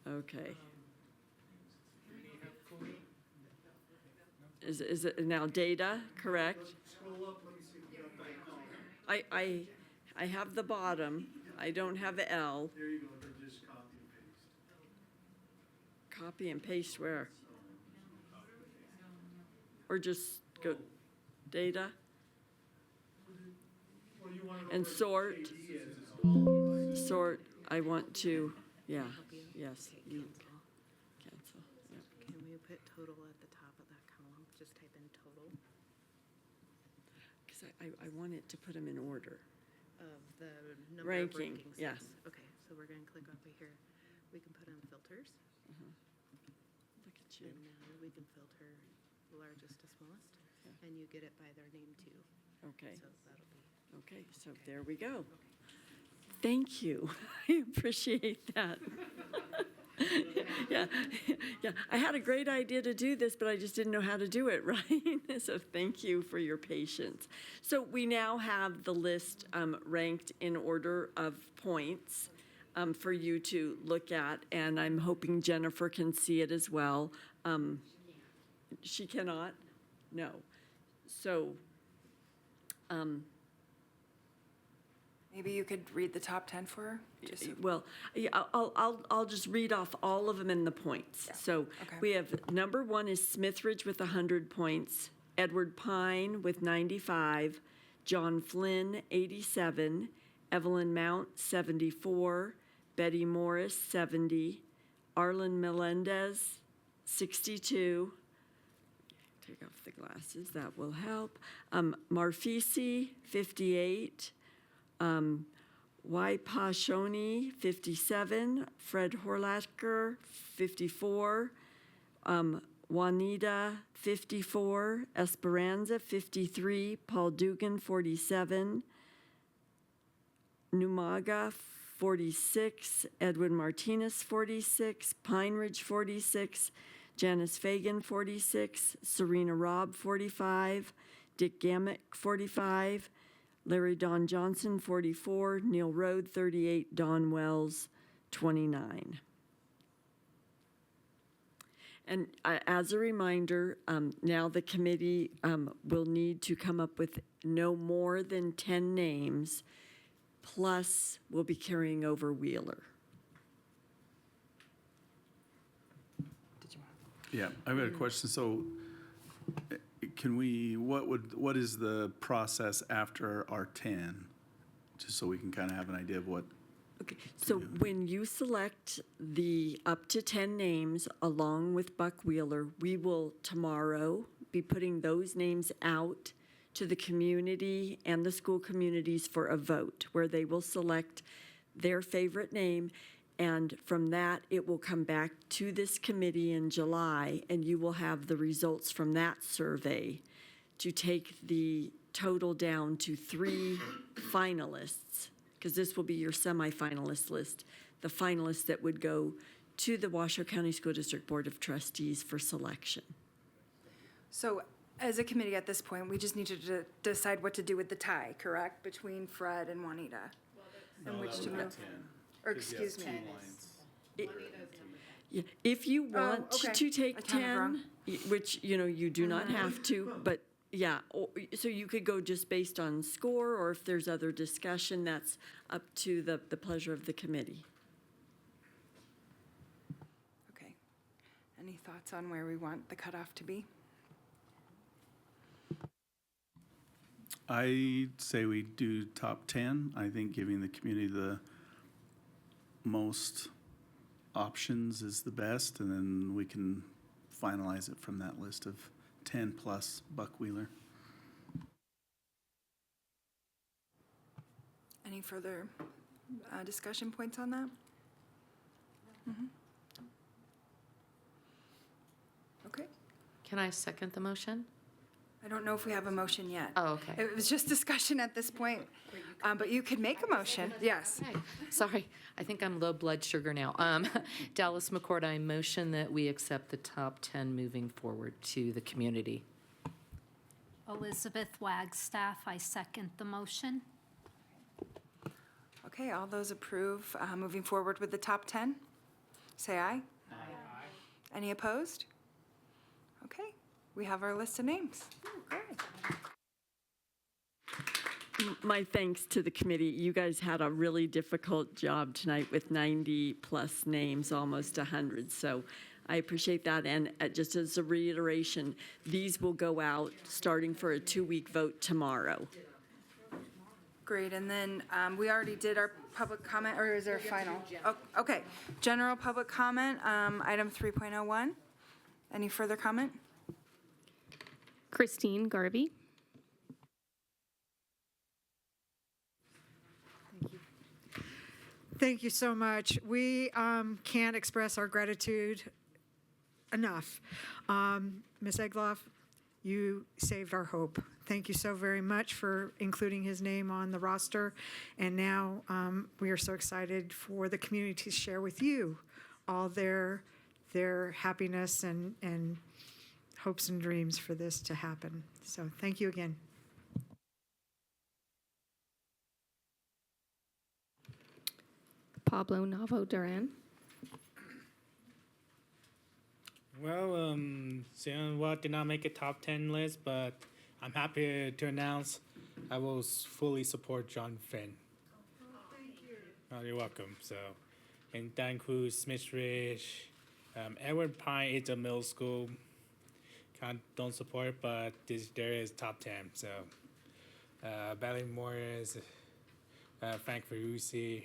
Speaker 6: Okay. Is it now data, correct?
Speaker 15: Scroll up, let me see if you got that column.
Speaker 6: I have the bottom. I don't have the L.
Speaker 15: There you go, then just copy and paste.
Speaker 6: Copy and paste where? Or just go data
Speaker 15: Well, you want to know
Speaker 6: and
Speaker 15: where
Speaker 6: sort.
Speaker 15: KD is.
Speaker 6: Sort, I want to, yeah, yes. Cancel, yeah.
Speaker 20: Can we put total at the top of that column? Just type in total
Speaker 6: Because I want it to put them in order.
Speaker 20: of the number
Speaker 6: Ranking,
Speaker 20: of rankings.
Speaker 6: yeah.
Speaker 20: Okay, so we're gonna click over here. We can put on filters.
Speaker 6: Look at you.
Speaker 20: And now we can filter largest to smallest. And you get it by their name too.
Speaker 6: Okay.
Speaker 20: So that'll be.
Speaker 6: Okay, so there we go. Thank you. I appreciate that. Yeah, yeah. I had a great idea to do this, but I just didn't know how to do it right. So thank you for your patience. So we now have the list ranked in order of points for you to look at, and I'm hoping Jennifer can see it as well. She cannot? No. So,
Speaker 2: Maybe you could read the top 10 for her? Just so-
Speaker 6: well, yeah, I'll just read off all of them in the points. So
Speaker 2: Okay.
Speaker 6: we have number 1 is Smithridge with 100 points, Edward Pine with 95, John Flynn 87, Evelyn Mount 74, Betty Morris 70, Arlen Melendez 62. Take off the glasses, that will help. Marfisi 58. Waipashoni, 57, Fred Horlacher, 54, Juanita, 54, Esperanza, 53, Paul Dugan, 47, Numaga, 46, Edwin Martinez, 46, Pine Ridge, 46, Janice Fagan, 46, Serena Robb, 45, Dick Gamet, 45, Larry Don Johnson, 44, Neil Road, 38, Don Wells, 29. And as a reminder, now the committee will need to come up with no more than 10 names, plus we'll be carrying over Wheeler.
Speaker 4: Yeah, I've got a question. So can we, what is the process after our 10? Just so we can kind of have an idea of what.
Speaker 6: Okay, so when you select the up to 10 names along with Buck Wheeler, we will tomorrow be putting those names out to the community and the school communities for a vote, where they will select their favorite name. And from that, it will come back to this committee in July, and you will have the results from that survey to take the total down to 3 finalists, because this will be your semifinalist list, the finalists that would go to the Washoe County School District Board of Trustees for selection.
Speaker 2: So as a committee at this point, we just need to decide what to do with the tie, correct, between Fred and Juanita? And which to move, or excuse me.
Speaker 6: Yeah, if you want
Speaker 2: okay.
Speaker 6: to take
Speaker 2: I counted wrong.
Speaker 6: 10, which, you do not have to, but yeah, so you could go just based on score, or if there's other discussion, that's up to the pleasure of the committee.
Speaker 2: Okay. Any thoughts on where we want the cutoff to be?
Speaker 4: I say we do top 10. I think giving the community the most options is the best, and then we can finalize it from that list of 10 plus Buck Wheeler.
Speaker 2: Any further discussion points on that? Mhm. Okay.
Speaker 17: Can I second the motion?
Speaker 2: I don't know if we have a motion yet.
Speaker 17: Oh, okay.
Speaker 2: It was just discussion at this point, but you could make a motion, yes.
Speaker 17: Okay. Sorry, I think I'm low blood sugar now. Dallas McCord, I motion that we accept the top 10 moving forward to the community.
Speaker 18: Elizabeth Wagstaff, I second the motion.
Speaker 2: Okay, all those approve moving forward with the top 10? Say aye. Aye. Any opposed? Okay, we have our list of names. Great.
Speaker 6: My thanks to the committee. You guys had a really difficult job tonight with 90-plus names, almost 100. So I appreciate that. And just as a reiteration, these will go out starting for a 2-week vote tomorrow.
Speaker 2: Great, and then we already did our public comment, or is there a final? Oh, okay, general public comment, item 3.01. Any further comment?
Speaker 3: Christine Garvey.
Speaker 9: Thank you so much. We can't express our gratitude enough. Ms. Egloff, you saved our hope. Thank you so very much for including his name on the roster. And now we are so excited for the community to share with you all their happiness and hopes and dreams for this to happen. So thank you again.
Speaker 3: Pablo Navo Duran.
Speaker 8: Well, San did not make a top 10 list, but I'm happy to announce I will fully support John Finn.
Speaker 9: Thank you.
Speaker 8: Oh, you're welcome. So, and that includes Smith Ridge. Edward Pine is a middle school. Don't support, but there is top 10. So, Valley Morris, Frank Ferrucci,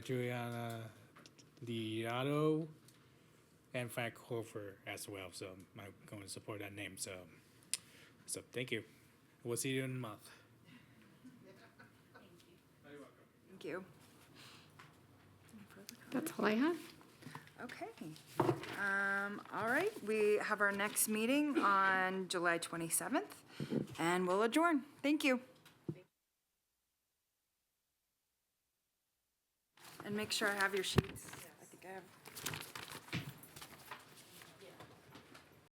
Speaker 8: Juliana Liato, and Frank Hofer as well. So I'm going to support that name. So thank you. We'll see you in a month.
Speaker 2: Thank you.
Speaker 3: That's all I have.
Speaker 2: Okay. All right, we have our next meeting on July 27th, and we'll adjourn. Thank you. And make sure I have your sheets.